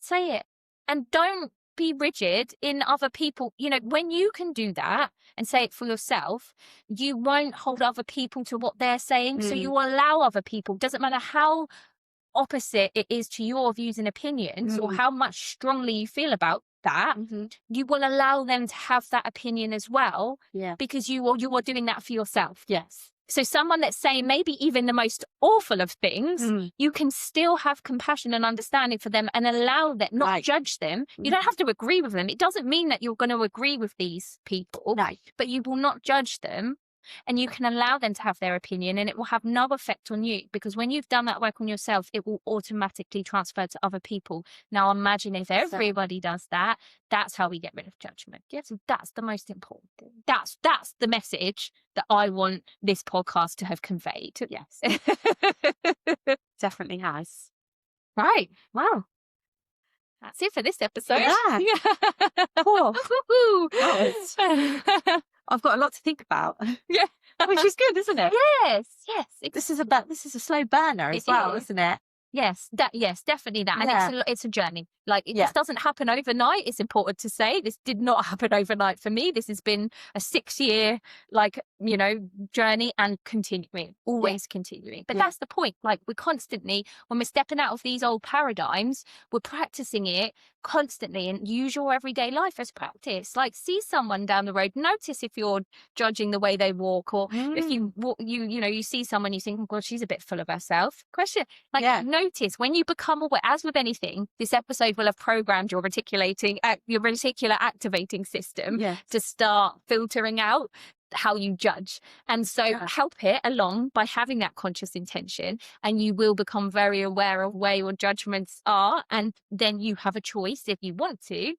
say it. And don't be rigid in other people. When you can do that and say it for yourself, you won't hold other people to what they're saying. So you allow other people, doesn't matter how opposite it is to your views and opinions or how much strongly you feel about that, you will allow them to have that opinion as well, because you are doing that for yourself. Yes. So someone that's saying maybe even the most awful of things, you can still have compassion and understanding for them and allow them, not judge them. You don't have to agree with them. It doesn't mean that you're going to agree with these people, but you will not judge them. And you can allow them to have their opinion, and it will have no effect on you, because when you've done that work on yourself, it will automatically transfer to other people. Now imagine if everybody does that. That's how we get rid of judgment. So that's the most important thing. That's the message that I want this podcast to have conveyed. Yes. Definitely has. Right. Wow. That's it for this episode. Yeah. Cool. I've got a lot to think about. Yeah. Which is good, isn't it? Yes. This is a slow burner as well, isn't it? Yes, definitely that. And it's a journey. Like, it just doesn't happen overnight. It's important to say this did not happen overnight for me. This has been a 6-year, journey, and continuing, always continuing. But that's the point. Like, we're constantly, when we're stepping out of these old paradigms, we're practicing it constantly, and use your everyday life as practice. Like, see someone down the road, notice if you're judging the way they walk, or if you walk, you see someone, you think, oh God, she's a bit full of herself. Question, notice when you become aware. As with anything, this episode will have programmed your reticular activating system to start filtering out how you judge. And so help it along by having that conscious intention, and you will become very aware of where your judgments are, and then you have a choice, if you want to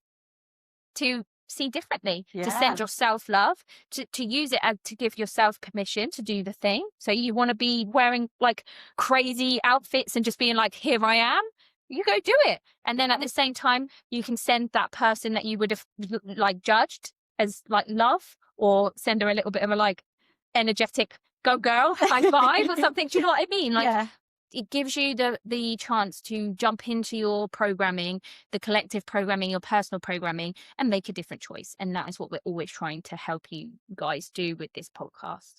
see differently, to send yourself love, to use it as to give yourself permission to do the thing. So you want to be wearing like crazy outfits and just being like, here I am, you go do it. And then at the same time, you can send that person that you would have like judged as like love, or send her a little bit of a like energetic go girl high five or something. Do you know what I mean? Like, it gives you the chance to jump into your programming, the collective programming, your personal programming, and make a different choice. And that is what we're always trying to help you guys do with this podcast.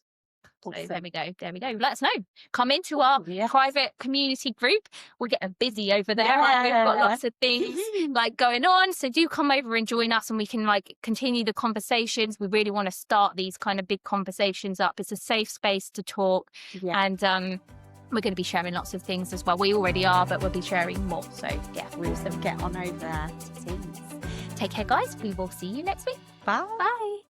So there we go. Let us know. Come into our private community group. We're getting busy over there. Right? We've got lots of things like going on. So do come over and join us, and we can like continue the conversations. We really want to start these kind of big conversations up. It's a safe space to talk. And we're going to be sharing lots of things as well. We already are, but we'll be sharing more. So we'll get on over there. Take care, guys. We will see you next week. Bye. Bye.